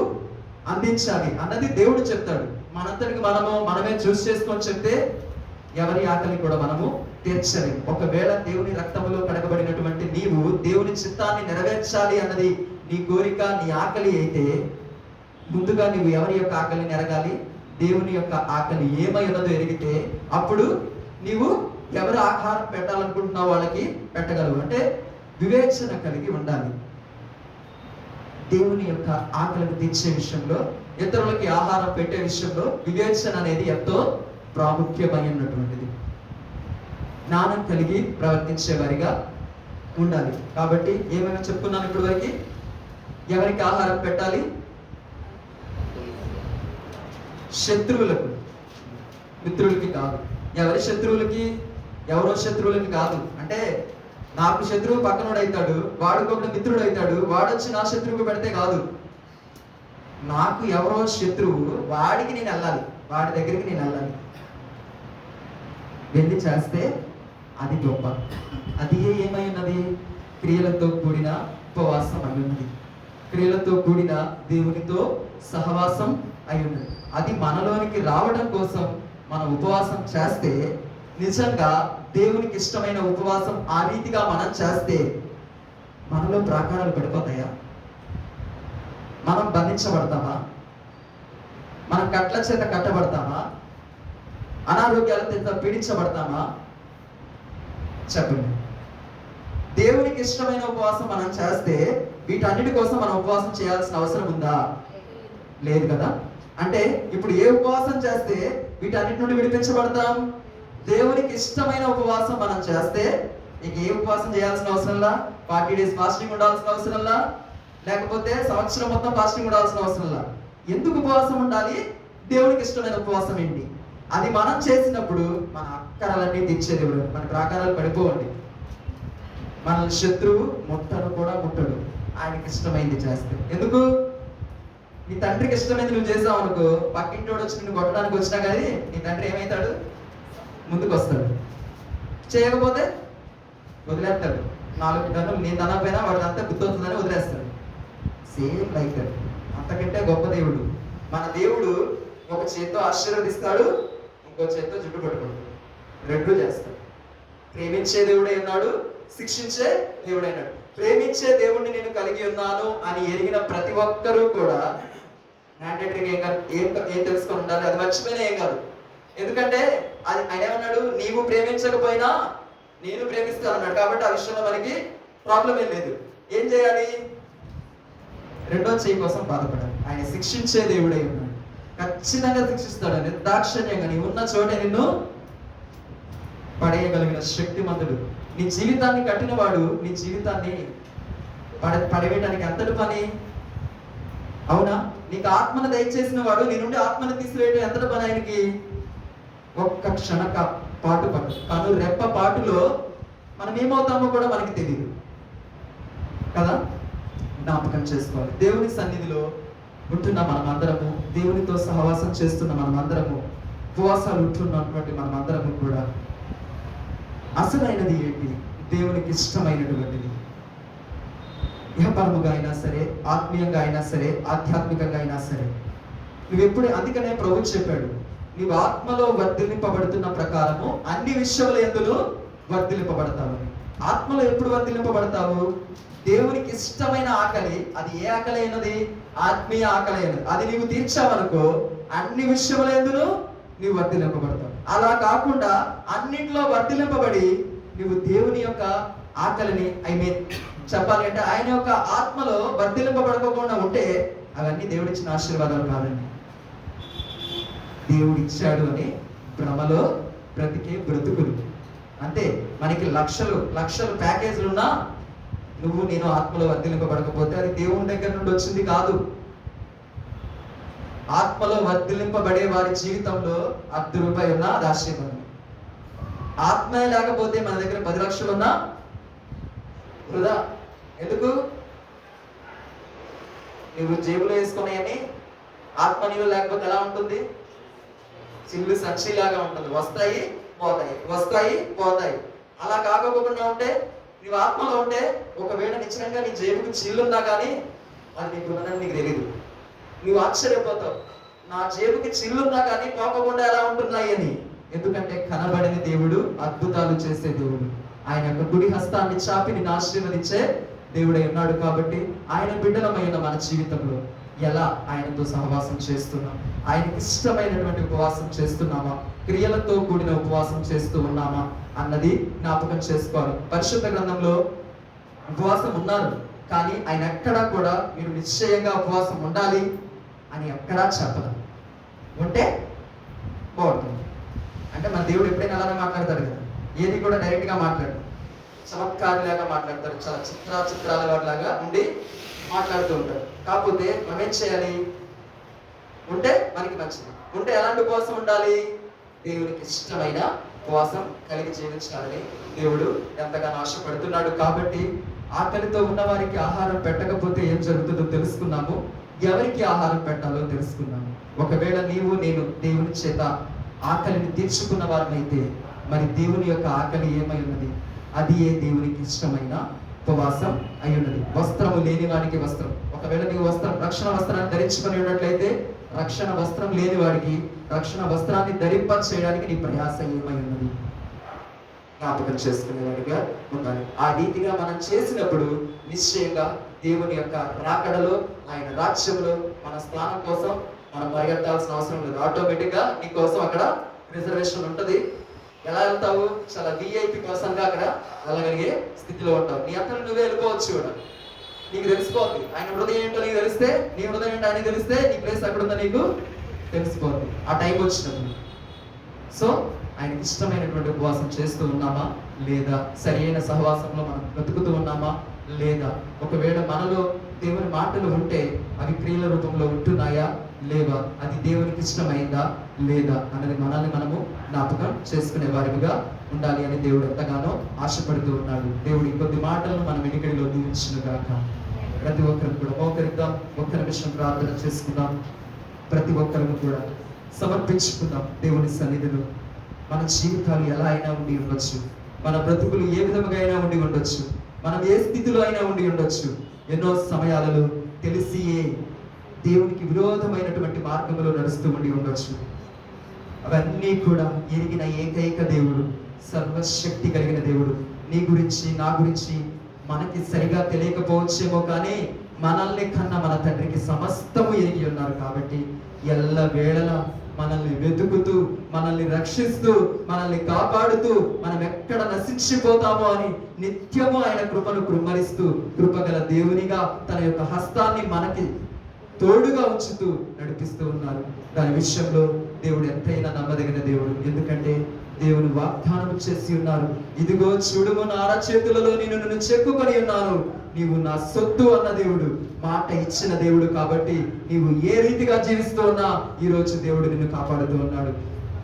అందించాలి అన్నది దేవుడు చెప్తాడు. మనంతటికి మనమే చూస్ చేసుకొని చెప్తే ఎవరి ఆకలి కూడా మనము తీర్చలేము. ఒకవేళ దేవుని రక్తములో కడగబడినటువంటి నీవు దేవుని చిత్తాన్ని నెరవేర్చాలి అన్నది నీ కోరిక, నీ ఆకలి అయితే ముందుగా నీవు ఎవరి యొక్క ఆకలిని ఎరగాలి, దేవుని యొక్క ఆకలి ఏమై ఉన్నదో ఎరిగితే అప్పుడు నీవు ఎవరు ఆహారం పెట్టాలనుకుంటున్నావు వాళ్ళకి పెట్టగలవు. అంటే వివేచన కలిగి ఉండాలి. దేవుని యొక్క ఆకలిని తీర్చే విషయంలో, ఇతరులకి ఆహారం పెట్టే విషయంలో వివేచన అనేది ఎంతో ప్రాముఖ్యమైనటువంటిది. జ్ఞానం కలిగి ప్రవర్తించే వారిగా ఉండాలి. కాబట్టి ఏమైనా చెప్పుకున్నాను ఇప్పటి వరకు, ఎవరికి ఆహారం పెట్టాలి? శత్రువులకు, మిత్రులకి కాదు. ఎవరి శత్రువులకి? ఎవరో శత్రువులకి కాదు. అంటే నాకు శత్రువు పక్కనోడు అవుతాడు, వాడికొకటి మిత్రుడు అవుతాడు, వాడొచ్చి నా శత్రువుకు పెడితే కాదు. నాకు ఎవరో శత్రువు, వాడికి నేను వెళ్ళాలి, వాడి దగ్గరికి నేను వెళ్ళాలి, వెళ్ళి చేస్తే అది గొప్ప. అది ఏమై ఉన్నది? క్రియలతో కూడిన ఉపవాసం అయి ఉన్నది. క్రియలతో కూడిన దేవునితో సహవాసం అయి ఉన్నది. అది మనలోనికి రావడం కోసం మనం ఉపవాసం చేస్తే, నిజంగా దేవునికి ఇష్టమైన ఉపవాసం ఆ రీతిగా మనం చేస్తే మనలో ప్రాకారాలు పడిపోతాయా? మనం బంధించబడతామా? మనం కట్ల చేత కట్టబడతామా? అనారోగ్యాల చేత పీడించబడతామా? చెప్పండి. దేవునికి ఇష్టమైన ఉపవాసం మనం చేస్తే వీటన్నిటి కోసం మనం ఉపవాసం చేయాల్సిన అవసరం ఉందా? లేదు కదా. అంటే ఇప్పుడు ఏ ఉపవాసం చేస్తే వీటన్నిటి నుండి విడిపించబడతాం? దేవునికి ఇష్టమైన ఉపవాసం మనం చేస్తే నీకు ఏ ఉపవాసం చేయాల్సిన అవసరంలా, 40 days ఫాస్టింగ్ ఉండాల్సిన అవసరంలా, లేకపోతే సంవత్సరం మొత్తం ఫాస్టింగ్ ఉండాల్సిన అవసరంలా. ఎందుకు ఉపవాసం ఉండాలి? దేవునికి ఇష్టమైన ఉపవాసం ఏంటి? అది మనం చేసినప్పుడు మన అక్కరాలన్నీ తీర్చే దేవుడు. మన ప్రాకారాలు పడిపోవండి. మన శత్రువు ముట్టను కూడా ముట్టడు ఆయనకి ఇష్టమైంది చేస్తే. ఎందుకు? నీ తండ్రికి ఇష్టమైంది నువ్వు చేసావు అనుకో, పక్కింటోడు వచ్చి నిన్ను కొట్టడానికి వచ్చినా కానీ నీ తండ్రి ఏమవుతాడు? ముందుకు వస్తాడు. చేయకపోతే వదిలేస్తాడు. 4 గంటలు నేను తనపోయినా వాడు అంతా గుర్తొస్తుందని వదిలేస్తాడు. Same like that. అంతకంటే గొప్ప దేవుడు మన దేవుడు. ఒక చేత్తో ఆశీర్వదిస్తాడు, ఇంకో చేత్తో జుట్టు పట్టుకుంటాడు. రెండు చేస్తాడు. ప్రేమించే దేవుడే ఉన్నాడు, శిక్షించే దేవుడైనాడు. ప్రేమించే దేవుడిని నేను కలిగి ఉన్నాను అని ఎరిగిన ప్రతి ఒక్కరూ కూడా మ్యాండేటరీగా ఏం తెలుసుకొని ఉండాలి. అది మర్చిపోయినా ఏం కాదు. ఎందుకంటే అది ఆయన ఏమన్నాడు? నీవు ప్రేమించకపోయినా నేను ప్రేమిస్తాను అన్నాడు. కాబట్టి ఆ విషయంలో మనకి ప్రాబ్లం ఏం లేదు. ఏం చేయాలి? రెండో చేయి కోసం బాధపడాలి. ఆయన శిక్షించే దేవుడై ఉన్నాడు, ఖచ్చితంగా శిక్షిస్తాడు. నిర్దాక్షిణ్యంగా నీ ఉన్న చోటే నిన్ను పడేయగలిగిన శక్తిమంతుడు. నీ జీవితాన్ని కట్టినవాడు నీ జీవితాన్ని పడవేయడానికి ఎంతటి పని? అవునా? నీకు ఆత్మను దయచేసిన వాడు నీ నుండి ఆత్మను తీసివేయడం ఎంతటి పని ఆయనకి? ఒక్క క్షణ పాటు కను రెప్ప పాటులో మనం ఏమవుతామో కూడా మనకి తెలియదు కదా. జ్ఞాపకం చేసుకోవాలి. దేవుని సన్నిధిలో ఉంటున్న మనమందరము, దేవునితో సహవాసం చేస్తున్న మనమందరము, ఉపవాసాలు ఉంటున్నటువంటి మనమందరము కూడా అసలైనది ఏంటి? దేవునికి ఇష్టమైనటువంటిది. ఇహపరముగా అయినా సరే, ఆత్మీయంగా అయినా సరే, ఆధ్యాత్మికంగా అయినా సరే నువ్వెప్పుడు, అందుకనే ప్రభు చెప్పాడు, నీవు ఆత్మలో వర్ధిల్లింపబడుతున్న ప్రకారము అన్ని విషయముల యందును వర్ధిల్లింపబడతావు. ఆత్మలో ఎప్పుడు వర్ధిల్లింపబడతావు? దేవునికి ఇష్టమైన ఆకలి, అది ఏ ఆకలి అయినది? ఆత్మీయ ఆకలి అయినది. అది నీవు తీర్చావనుకో అన్ని విషయములందును నీవు వర్ధిల్లింపబడతావు. అలా కాకుండా అన్నింటిలో వర్ధిల్లింపబడి నువ్వు దేవుని యొక్క ఆకలిని చెప్పాలి అంటే ఆయన యొక్క ఆత్మలో వర్ధిల్లింపబడకుండా ఉంటే అవన్నీ దేవుడిచ్చిన ఆశీర్వాదాలు కాదండి. దేవుడిచ్చాడు అని భ్రమలో బ్రతికే బ్రతుకులు అంతే. మనకి లక్షలు లక్షలు ప్యాకేజీలు ఉన్నా నువ్వు నేను ఆత్మలో వర్ధిల్లింపబడకపోతే అది దేవుని దగ్గర నుండి వచ్చింది కాదు. ఆత్మలో వర్ధిల్లింపబడే వారి జీవితంలో ₹1 ఉన్నా అది ఆశీర్వాదం. ఆత్మ లేకపోతే మన దగ్గర 10 లక్షలు ఉన్నా వృధా. ఎందుకు? నువ్వు జేబులో వేసుకున్నాయని ఆత్మ నీళ్ళు లేకపోతే ఎలా ఉంటుంది? చిల్లు సంచిలాగా ఉంటుంది. వస్తాయి పోతాయి, వస్తాయి పోతాయి. అలా కాకపోకుండా ఉంటే నువ్వు ఆత్మలో ఉంటే ఒకవేళ నిశ్చయంగా నీ జేబుకి చిల్లున్నా కానీ అది నీకు ఉన్నదని నీకు తెలియదు. నువ్వు ఆశ్చర్యపోతావు, నా జేబుకి చిల్లున్నా కానీ పోకుండా ఎలా ఉంటున్నాయి అని. ఎందుకంటే కనబడని దేవుడు అద్భుతాలు చేసే దేవుడు. ఆయన యొక్క కుడి హస్తాన్ని చాపి నిన్ను ఆశీర్వదించే దేవుడై ఉన్నాడు. కాబట్టి ఆయన బిడ్డలమైన మన జీవితంలో ఎలా ఆయనతో సహవాసం చేస్తున్నాం? ఆయనకి ఇష్టమైనటువంటి ఉపవాసం చేస్తున్నామా? క్రియలతో కూడిన ఉపవాసం చేస్తూ ఉన్నామా అన్నది జ్ఞాపకం చేసుకోవాలి. పరిశుద్ధ గ్రంథంలో ఉపవాసం ఉన్నారు, కానీ ఆయన ఎక్కడా కూడా మీరు నిశ్చయంగా ఉపవాసం ఉండాలి అని ఎక్కడా చెప్పదు. ఉంటే బాగుంటుంది. అంటే మన దేవుడు ఎప్పుడైనా అలానే మాట్లాడతాడు కదా, ఏది కూడా డైరెక్ట్ గా మాట్లాడు, చమత్కారులాగా మాట్లాడతాడు, చాలా చిత్రాల వాటిలాగా ఉండి మాట్లాడుతూ ఉంటాడు. కాకపోతే మనం ఏం చేయాలి? ఉంటే మనకి మంచిది. ఉంటే ఎలాంటి ఉపవాసం ఉండాలి? దేవునికి ఇష్టమైన ఉపవాసం కలిగి జీవించాలని దేవుడు ఎంతగానో ఆశపడుతున్నాడు. కాబట్టి ఆకలితో ఉన్న వారికి ఆహారం పెట్టకపోతే ఏం జరుగుతుందో తెలుసుకున్నాము. ఎవరికి ఆహారం పెట్టాలో తెలుసుకున్నాము. ఒకవేళ నీవు నేను దేవుని చేత ఆకలిని తీర్చుకున్న వారినైతే మరి దేవుని యొక్క ఆకలి ఏమై ఉన్నది? అది ఏ దేవునికి ఇష్టమైన ఉపవాసం అయి ఉన్నది. వస్త్రము లేని వాడికి వస్త్రం. ఒకవేళ నీవు రక్షణ వస్త్రాన్ని ధరించుకొని ఉన్నట్లయితే రక్షణ వస్త్రం లేని వాడికి రక్షణ వస్త్రాన్ని ధరింప చేయడానికి నీ ప్రయాస ఏమై ఉన్నది? జ్ఞాపకం చేసుకునేవాడిగా ఉండాలి. ఆ రీతిగా మనం చేసినప్పుడు నిశ్చయంగా దేవుని యొక్క రాకడలో, ఆయన రాజ్యంలో మన స్థానం కోసం మనం పరిగెత్తాల్సిన అవసరం లేదు. ఆటోమేటిక్ గా నీ కోసం అక్కడ రిజర్వేషన్ ఉంటుంది. ఎలా వెళ్తావు? చాలా విఐపి పర్సన్ గా అక్కడ వెళ్ళగలిగే స్థితిలో ఉంటావు. నీ అంతా నువ్వే వెళ్ళిపోవచ్చు కూడా. నీకు తెలిసిపోద్ది ఆయన హృదయం ఏంటో నీకు తెలిస్తే, నీ హృదయం ఏంటో ఆయన తెలిస్తే నీ ప్లేస్ ఎక్కడ ఉందో నీకు తెలిసిపోద్ది ఆ టైం వచ్చినప్పుడు. సో ఆయనకి ఇష్టమైనటువంటి ఉపవాసం చేస్తూ ఉన్నామా లేదా? సరైన సహవాసంలో మనం బ్రతుకుతూ ఉన్నామా లేదా? ఒకవేళ మనలో దేవుని మాటలు ఉంటే అవి క్రియల రూపంలో ఉంటున్నాయా లేవా? అది దేవునికి ఇష్టమైందా లేదా అన్నది మనల్ని మనము జ్ఞాపకం చేసుకునే వారిగా ఉండాలి అని దేవుడు ఎంతగానో ఆశపడుతూ ఉన్నాడు. దేవుడి కొద్ది మాటలను మనం వెనుకడిలో దీవించుగాక. ప్రతి ఒక్కరు కూడా మోకరిద్దాం, ఒక్క నిమిషం ప్రార్థన చేసుకుందాం. ప్రతి ఒక్కరు కూడా సమర్పించుకుందాం దేవుని సన్నిధిలో. మన జీవితాలు ఎలా అయినా ఉండి ఉండొచ్చు, మన బ్రతుకులు ఏ విధముగా అయినా ఉండి ఉండొచ్చు, మనం ఏ స్థితిలో అయినా ఉండి ఉండొచ్చు. ఎన్నో సమయాలలో తెలిసియే దేవునికి విరోధమైనటువంటి మార్గంలో నడుస్తూ ఉండి ఉండొచ్చు. అవన్నీ కూడా ఎరిగిన ఏకైక దేవుడు, సర్వశక్తి కలిగిన దేవుడు నీ గురించి నా గురించి మనకి సరిగా తెలియకపోవచ్చేమో, కానీ మనల్ని కన్నా మన తండ్రికి సమస్తము ఎరిగి ఉన్నారు. కాబట్టి ఎల్ల వేళలా మనల్ని వెతుకుతూ, మనల్ని రక్షిస్తూ, మనల్ని కాపాడుతూ, మనం ఎక్కడ నశించిపోతామో అని నిత్యము ఆయన కృపను కృమ్మరిస్తూ, కృపగల దేవునిగా తన యొక్క హస్తాన్ని మనకి తోడుగా ఉంచుతూ నడిపిస్తూ ఉన్నారు. దాని విషయంలో దేవుడు ఎంతైనా నమ్మదగిన దేవుడు. ఎందుకంటే దేవుని వాగ్దానం చేసి ఉన్నారు, ఇదిగో చూడుము నా అరచేతులలో నిన్ను చెక్కుకొని ఉన్నాను, నీవు నా సొత్తు అన్న దేవుడు, మాట ఇచ్చిన దేవుడు. కాబట్టి నీవు ఏ రీతిగా జీవిస్తూ ఉన్నా ఈ రోజు దేవుడు నిన్ను కాపాడుతూ ఉన్నాడు.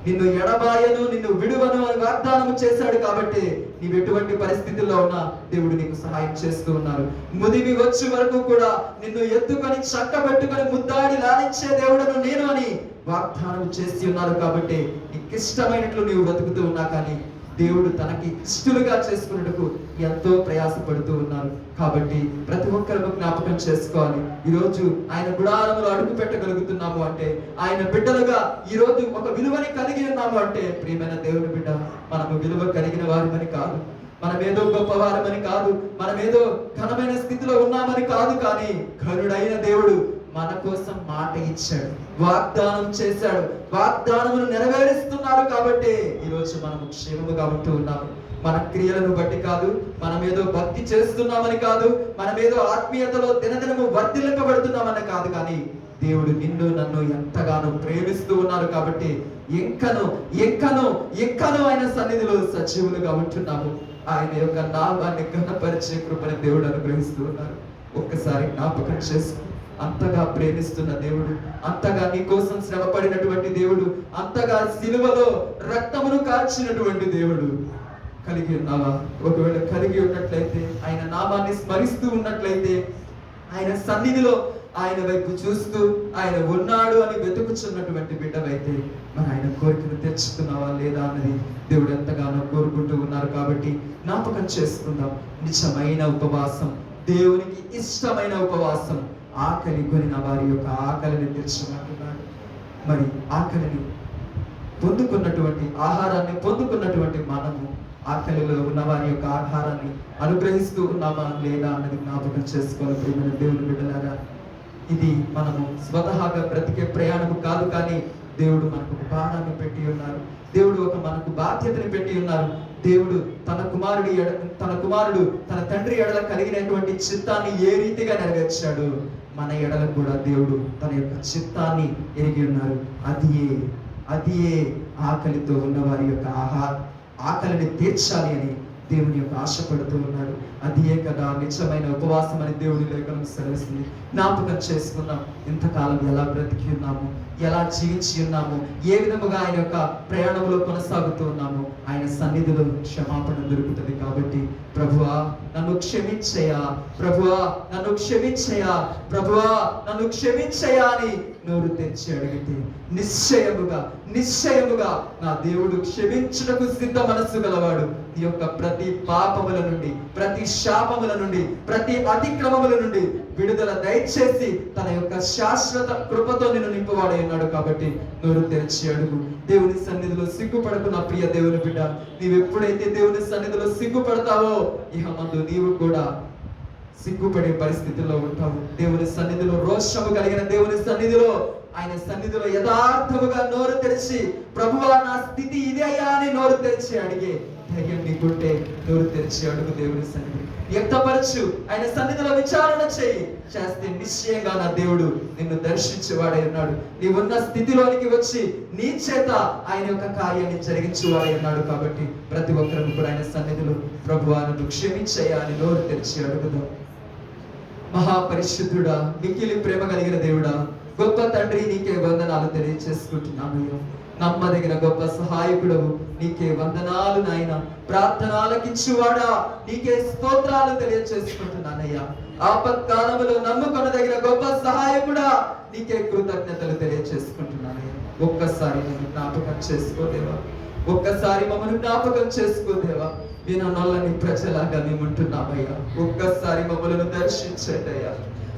నిన్ను ఎడబాయను, నిన్ను విడువను అని వాగ్దానం చేశాడు. కాబట్టి నీవు ఎటువంటి పరిస్థితుల్లో ఉన్నా దేవుడు నీకు సహాయం చేస్తూ ఉన్నారు. ముదిమి వచ్చే వరకు కూడా నిన్ను ఎత్తుకొని చక్కబెట్టుకొని ముద్దాడి లాలించే దేవుడను నేను అని వాగ్దానం చేసి ఉన్నారు. కాబట్టి నీకు ఇష్టమైనట్లు నీవు బ్రతుకుతూ ఉన్నా, కానీ దేవుడు తనకి ఇష్టలుగా చేసుకున్నట్టుకు ఎంతో ప్రయాసపడుతూ ఉన్నారు. కాబట్టి ప్రతి ఒక్కరు జ్ఞాపకం చేసుకోవాలి. ఈరోజు ఆయన గుడారంలో అడుగు పెట్టగలుగుతున్నాము అంటే, ఆయన బిడ్డలుగా ఈరోజు ఒక విలువని కలిగి ఉన్నాము అంటే, ప్రియమైన దేవుని బిడ్డ, మనము విలువ కలిగిన వారిమని కాదు, మనమేదో గొప్పవారమని కాదు, మనమేదో ఘనమైన స్థితిలో ఉన్నామని కాదు, కానీ ఘనుడైన దేవుడు మన కోసం మాట ఇచ్చాడు, వాగ్దానం చేశాడు, వాగ్దానమును నెరవేరుస్తున్నారు. కాబట్టి ఈరోజు మనము క్షేమముగా ఉంటూ ఉన్నాము. మన క్రియలను బట్టి కాదు, మనమేదో భక్తి చేస్తున్నామని కాదు, మనమేదో ఆత్మీయతలో దినదినము వర్ధిల్లబడుతున్నామని కాదు, కానీ దేవుడు నిన్ను నన్ను ఎంతగానో ప్రేమిస్తూ ఉన్నారు. కాబట్టి ఇంకను ఆయన సన్నిధిలో సజీవులుగా ఉంటున్నాము. ఆయన యొక్క నామాన్ని ఘనపరిచే కృపని దేవుడు అనుగ్రహిస్తూ ఉన్నారు. ఒక్కసారి జ్ఞాపకం చేసుకో. అంతగా ప్రేమిస్తున్న దేవుడు, అంతగా నీ కోసం శ్రమ పడినటువంటి దేవుడు, అంతగా సిలువలో రక్తమును కార్చినటువంటి దేవుడు కలిగి ఉన్నావా? ఒకవేళ కలిగి ఉన్నట్లయితే, ఆయన నామాన్ని స్మరిస్తూ ఉన్నట్లయితే, ఆయన సన్నిధిలో ఆయన వైపు చూస్తూ ఆయన ఉన్నాడు అని వెతుకుచున్నటువంటి బిడ్డవైతే, మరి ఆయన కోరికను తెచ్చుకున్నావా లేదా అన్నది దేవుడు ఎంతగానో కోరుకుంటూ ఉన్నారు. కాబట్టి జ్ఞాపకం చేసుకుందాం. నిజమైన ఉపవాసం, దేవునికి ఇష్టమైన ఉపవాసం, ఆకలి కొనిన వారి యొక్క ఆకలిని తీర్చమంటున్నాడు. మరి ఆకలిని పొందుకున్నటువంటి ఆహారాన్ని పొందుకున్నటువంటి మనము ఆకలిలో ఉన్న వారి యొక్క ఆహారాన్ని అనుగ్రహిస్తూ ఉన్నామా లేదా అన్నది జ్ఞాపకం చేసుకోవాలి. ప్రియమైన దేవుని బిడ్డలారా, ఇది మనము స్వతహాగా బ్రతికే ప్రయాణము కాదు, కానీ దేవుడు మనకు భారాన్ని పెట్టి ఉన్నారు. దేవుడు మనకు బాధ్యతని పెట్టి ఉన్నారు. దేవుడు తన కుమారుడు తన తండ్రి ఎడల కలిగినటువంటి చిత్తాన్ని ఏ రీతిగా నెరవేర్చాడు, మన ఎడల కూడా దేవుడు తన యొక్క చిత్తాన్ని ఎరిగి ఉన్నారు. అది ఏ ఆకలితో ఉన్న వారి యొక్క ఆకలిని తీర్చాలి అని దేవుని యొక్క ఆశపడుతూ ఉన్నాడు. అది ఏ కదా నిజమైన ఉపవాసం అని దేవుని లేఖనం సెలవిస్తుంది. జ్ఞాపకం చేసుకున్నాం, ఇంతకాలం ఎలా బ్రతికి ఉన్నాము, ఎలా జీవించి ఉన్నాము, ఏ విధముగా ఆయన యొక్క ప్రయాణంలో కొనసాగుతూ ఉన్నాము. ఆయన సన్నిధిలో క్షమాపణ దొరుకుతుంది. కాబట్టి ప్రభువా నన్ను క్షమించయ్యా, ప్రభువా నన్ను క్షమించయ్యా, ప్రభువా నన్ను క్షమించయ్యా అని నోరు తెచ్చి అడిగితే నిశ్చయముగా నా దేవుడు క్షమించుటకు సిద్ధ మనస్సు గలవాడు. నీ యొక్క ప్రతి పాపముల నుండి, ప్రతి శాపముల నుండి, ప్రతి అతిక్రమముల నుండి విడుదల దయచేసి తన యొక్క శాశ్వత కృపతో నిన్ను నింపువాడై ఉన్నాడు. కాబట్టి నోరు తెరిచి అడుగు. దేవుని సన్నిధిలో సిగ్గుపడకు నా ప్రియ దేవుని బిడ్డ. నీవు ఎప్పుడైతే దేవుని సన్నిధిలో సిగ్గుపడతావో, ఇహ మందు నీవు కూడా సిగ్గుపడే పరిస్థితుల్లో ఉంటావు. దేవుని సన్నిధిలో రోషము కలిగిన దేవుని సన్నిధిలో, ఆయన సన్నిధిలో యథార్థముగా నోరు తెరిచి, ప్రభువా నా స్థితి ఇదే అయ్యా అని నోరు తెరిచి అడిగే ధైర్యం నీకుంటే నోరు తెరిచి అడుగు. దేవుని సన్నిధి వ్యక్తపరచు, ఆయన సన్నిధిలో విచారణ చేస్తే నిశ్చయంగా నా దేవుడు నిన్ను దర్శించేవాడై ఉన్నాడు. నీవున్న స్థితిలోనికి వచ్చి నీ చేత ఆయన యొక్క కార్యాన్ని జరిగించేవాడై ఉన్నాడు. కాబట్టి ప్రతి ఒక్కరిని కూడా ఆయన సన్నిధిలో ప్రభువా నన్ను క్షమించయ్యా అని నోరు తెరిచి అడుగుదాం. మహాపరిశుద్ధుడా, మిక్కిలి ప్రేమ కలిగిన దేవుడా, గొప్ప తండ్రి, నీకే వందనాలు తెలియచేసుకుంటున్నామయ్యా. నమ్మదగిన గొప్ప సహాయకుడవు, నీకే వందనాలు నాయన. ప్రార్థనలకిచ్చువాడా, నీకే స్తోత్రాలు తెలియచేసుకుంటున్నానయ్యా. ఆపత్కాలములో నమ్ముకొనదగిన గొప్ప సహాయకుడా, నీకే కృతజ్ఞతలు తెలియచేసుకుంటున్నానయ్యా. ఒక్కసారి నన్ను జ్ఞాపకం చేసుకోదేవా, ఒక్కసారి మమ్మల్ని జ్ఞాపకం చేసుకోదేవా. విననొల్లని ప్రజలాగా మేము ఉంటున్నామయ్యా. ఒక్కసారి మమ్మల్ని దర్శించండి అయ్యా.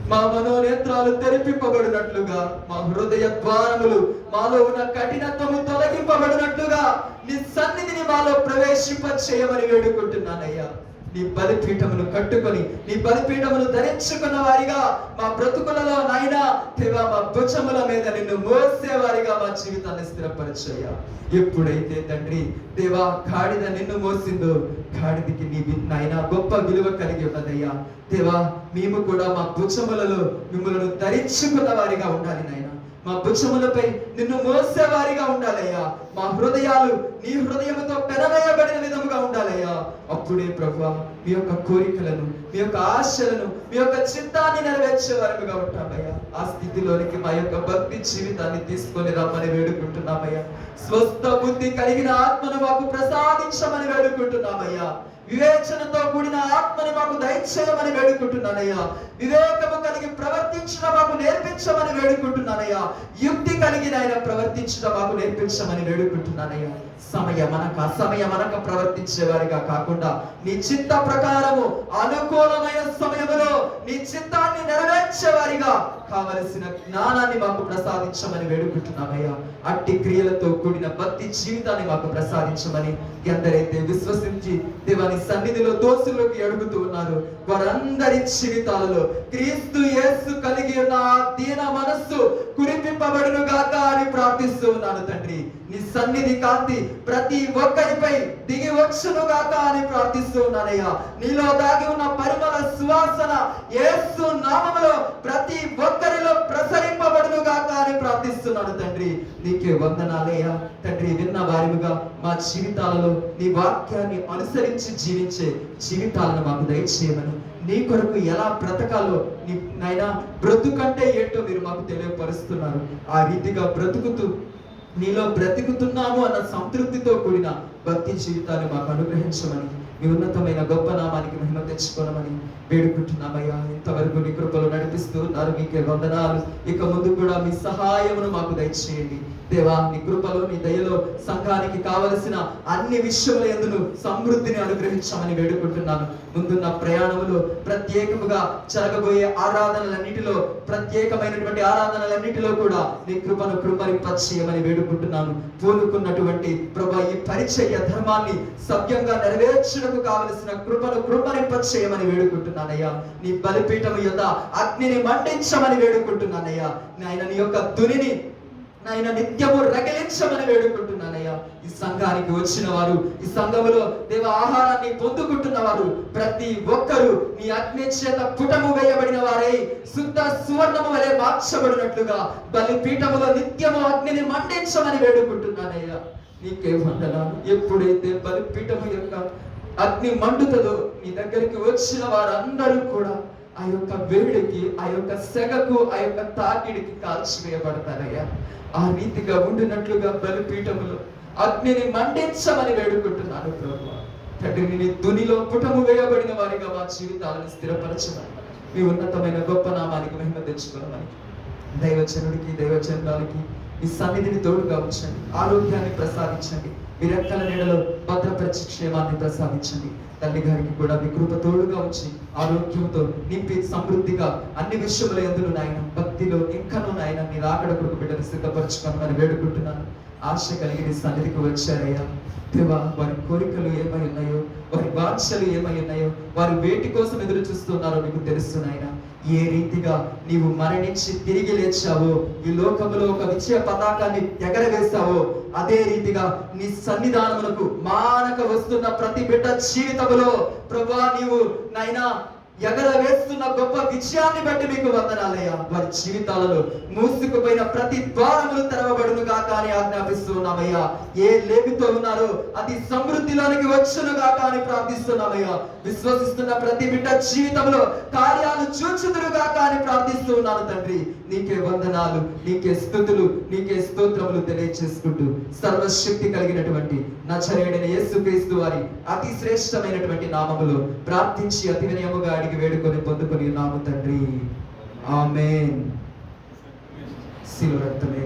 మా మనోనేత్రాలు తెరిపింపబడినట్లుగా, మా హృదయ ద్వారములు, మాలో ఉన్న కఠినత్వము తొలగింపబడినట్లుగా నీ సన్నిధిని మాలో ప్రవేశింప చేయమని వేడుకుంటున్నానయ్యా. నీ బలిపీఠమును కట్టుకొని, నీ బలిపీఠమును ధరించుకున్న వారిగా మా బ్రతుకులలో నాయనా దేవా, మా భుజముల మీద నిన్ను మోసేవారిగా మా జీవితాన్ని స్థిరపరచయ్యా. ఎప్పుడైతే తండ్రి దేవా గాడిద నిన్ను మోసిందో, గాడిదకి నీ నాయనా గొప్ప విలువ కలిగి ఉన్నదయ్యా. దేవా, మేము కూడా మా భుజములలో మిమ్మల్ని ధరించుకున్న వారిగా ఉండాలి నాయన. మా భుజములపై నిన్ను మోసేవారిగా ఉండాలయ్యా. మా హృదయాలు నీ హృదయముతో పెనవేయబడిన విధముగా ఉండాలయ్యా. అప్పుడే ప్రభువా మీ యొక్క కోరికలను, మీ యొక్క ఆశలను, మీ యొక్క చిత్తాన్ని నెరవేర్చే వారిగా ఉంటామయ్యా. ఆ స్థితిలోనికి మా యొక్క భక్తి జీవితాన్ని తీసుకొని రమ్మని వేడుకుంటున్నామయ్యా. స్వస్థ బుద్ధి కలిగిన ఆత్మను మాకు ప్రసాదించమని వేడుకుంటున్నామయ్యా. వివేచనతో కూడిన ఆత్మని మాకు దయచేయమని వేడుకుంటున్నానయ్యా. వివేకము కలిగి ప్రవర్తించడం మాకు నేర్పి నేర్పించమని వేడుకుంటున్నానయ్యా. యుక్తి కలిగిన ఆయన ప్రవర్తించడం మాకు నేర్పించమని వేడుకుంటున్నానయ్యా. సమయమనక అసమయమనక ప్రవర్తించే వారిగా కాకుండా నీ చిత్త ప్రకారము అనుకూలమైన సమయంలో నీ చిత్తాన్ని నెరవేర్చే వారిగా కావలసిన జ్ఞానాన్ని మాకు ప్రసాదించమని వేడుకుంటున్నామయ్యా. అట్టి క్రియలతో కూడిన భక్తి జీవితాన్ని మాకు ప్రసాదించమని ఎందరైతే విశ్వసించి దేవాని సన్నిధిలో దోషుల్లోకి అడుగుతూ ఉన్నారు వారందరి జీవితాలలో క్రీస్తు యేసు కలిగి ఉన్న దీన మనస్సు కురిపింపబడును గాక అని ప్రార్థిస్తూ ఉన్నాను తండ్రి. నీ సన్నిధి కాంతి ప్రతి ఒక్కరిపై దిగి వచ్చును గాక అని ప్రార్థిస్తూ ఉన్నానయ్యా. నీలో దాగి ఉన్న పరిమళ సువాసన యేసు నామములో ప్రతి ఒక్కరిలో ప్రసరింపబడును గాక అని ప్రార్థిస్తున్నాను తండ్రి. నీకే వందనాలయ్యా తండ్రి. విన్న వారిగా మా జీవితాలలో నీ వాక్యాన్ని అనుసరించి జీవించే జీవితాలను మాకు దయచేయమని, నీ కొరకు ఎలా బ్రతకాలో నీ నాయనా బ్రతుకంటే ఏంటో మీరు మాకు తెలియపరుస్తున్నారు. ఆ రీతిగా బ్రతుకుతూ నీలో బ్రతుకుతున్నాము అన్న సంతృప్తితో కూడిన భక్తి జీవితాన్ని మాకు అనుగ్రహించమని, మీ ఉన్నతమైన గొప్ప నామానికి మహిమ తెచ్చుకోనమని వేడుకుంటున్నామయ్యా. ఇంతవరకు నీ కృపలో నడిపిస్తూ ఉన్నారు, మీకే వందనాలు. ఇక ముందు కూడా మీ సహాయమును మాకు దయచేయండి దేవా. నీ కృపలో నీ దయలో సంఘానికి కావలసిన అన్ని విషయముల యందును సమృద్ధిని అనుగ్రహించమని వేడుకుంటున్నాను. ముందున్న ప్రయాణములో ప్రత్యేకముగా జరగబోయే ఆరాధనలన్నిటిలో ప్రత్యేకమైనటువంటి ఆరాధనలన్నిటిలో కూడా నీ కృపను కృపరింపచేయమని వేడుకుంటున్నాను. పూనుకున్నటువంటి ప్రభా ఈ పరిచర్య ధర్మాన్ని సవ్యంగా నెరవేర్చడానికి కావలసిన కృపను కృపరింపచేయమని వేడుకుంటున్నానయ్యా. నీ బలిపీఠము యొద్ద అగ్నిని మండించమని వేడుకుంటున్నానయ్యా. నాయన నీ యొక్క దునిని నాయన నిత్యము రగిలించమని వేడుకుంటున్నానయ్యా. ఈ సంఘానికి వచ్చిన వారు, ఈ సంఘములో దేవ ఆహారాన్ని పొందుకుంటున్న వారు ప్రతి ఒక్కరూ నీ అగ్ని చేత పుటము వేయబడిన వారై శుద్ధ సువర్ణము వలె మార్చబడినట్లుగా బలిపీఠములో నిత్యము అగ్నిని మండించమని వేడుకుంటున్నానయ్యా. నీకే వందనాలు. ఎప్పుడైతే బలిపీఠము యొక్క అగ్ని మండుతుందో నీ దగ్గరికి వచ్చిన వారందరూ కూడా ఆ యొక్క వేడికి, ఆ యొక్క సెగకు, ఆ యొక్క తాకిడికి కాల్చివేయబడతారయ్యా. ఆ రీతిగా ఉండినట్లుగా బలిపీఠములో అగ్నిని మండించమని వేడుకుంటున్నాను ప్రభువా. తండ్రి నీ దునిలో పుటము వేయబడిన వారిగా మా జీవితాలను స్థిరపరచమని, మీ ఉన్నతమైన గొప్ప నామానికి మహిమ తెచ్చుకోమని, దైవజనుడికి దైవజనురాలకి ఈ సన్నిధిని తోడుగా ఉంచండి. ఆరోగ్యాన్ని ప్రసాదించండి. మీ రెక్కల నీడలో భద్రపరిచి క్షేమాన్ని ప్రసాదించండి. తల్లి గారికి కూడా మీ కృప తోడుగా ఉంచి ఆరోగ్యంతో నింపి సమృద్ధిగా అన్ని విషయముల యందు నాయన భక్తిలో ఇంకనూ నాయన నీ రాకడ కొరకు బిడ్డను సిద్ధపరచుకోమని వేడుకుంటున్నాను. ఆశ కలిగి నీ సన్నిధికి వచ్చారయ్యా దేవా. వారి కోరికలు ఏమై ఉన్నాయో, వారి వాంఛలు ఏమై ఉన్నాయో, వారు వేటి కోసం ఎదురు చూస్తున్నారో మీకు తెలుస్తున్నాయన. ఏ రీతిగా నీవు మరణించి తిరిగి లేచావో, ఈ లోకములో ఒక విజయ పతాకాన్ని ఎగరవేశావో, అదే రీతిగా నీ సన్నిధానములకు మానక వస్తున్న ప్రతి బిడ్డ జీవితములో ప్రభువా నీవు నాయనా ఎగరవేస్తున్న గొప్ప విజయాన్ని బట్టి మీకు వందనాలయ్యా. వారి జీవితాలలో మూసుకుపోయిన ప్రతి ద్వారములు తెరవబడును గాక అని ఆజ్ఞాపిస్తూ ఉన్నామయ్యా. ఏ లేమితో ఉన్నారో అది సమృద్ధిలోనికి వచ్చును గాక అని ప్రార్థిస్తున్నామయ్యా. విశ్వసిస్తున్న ప్రతి బిడ్డ జీవితంలో కార్యాలు చూచుదురు గాక అని ప్రార్థిస్తూ ఉన్నాను తండ్రి. నీకే వందనాలు, నీకే స్తుతులు, నీకే స్తోత్రములు తెలియచేసుకుంటూ సర్వశక్తి కలిగినటువంటి నజరేయుడైన యేసుక్రీస్తు వారి అతి శ్రేష్టమైనటువంటి నామములో ప్రార్థించి అతి వినయముగా అడిగి వేడుకొని పొందుకొని ఉన్నాము తండ్రి. ఆమేన్. శిలువ రక్తమే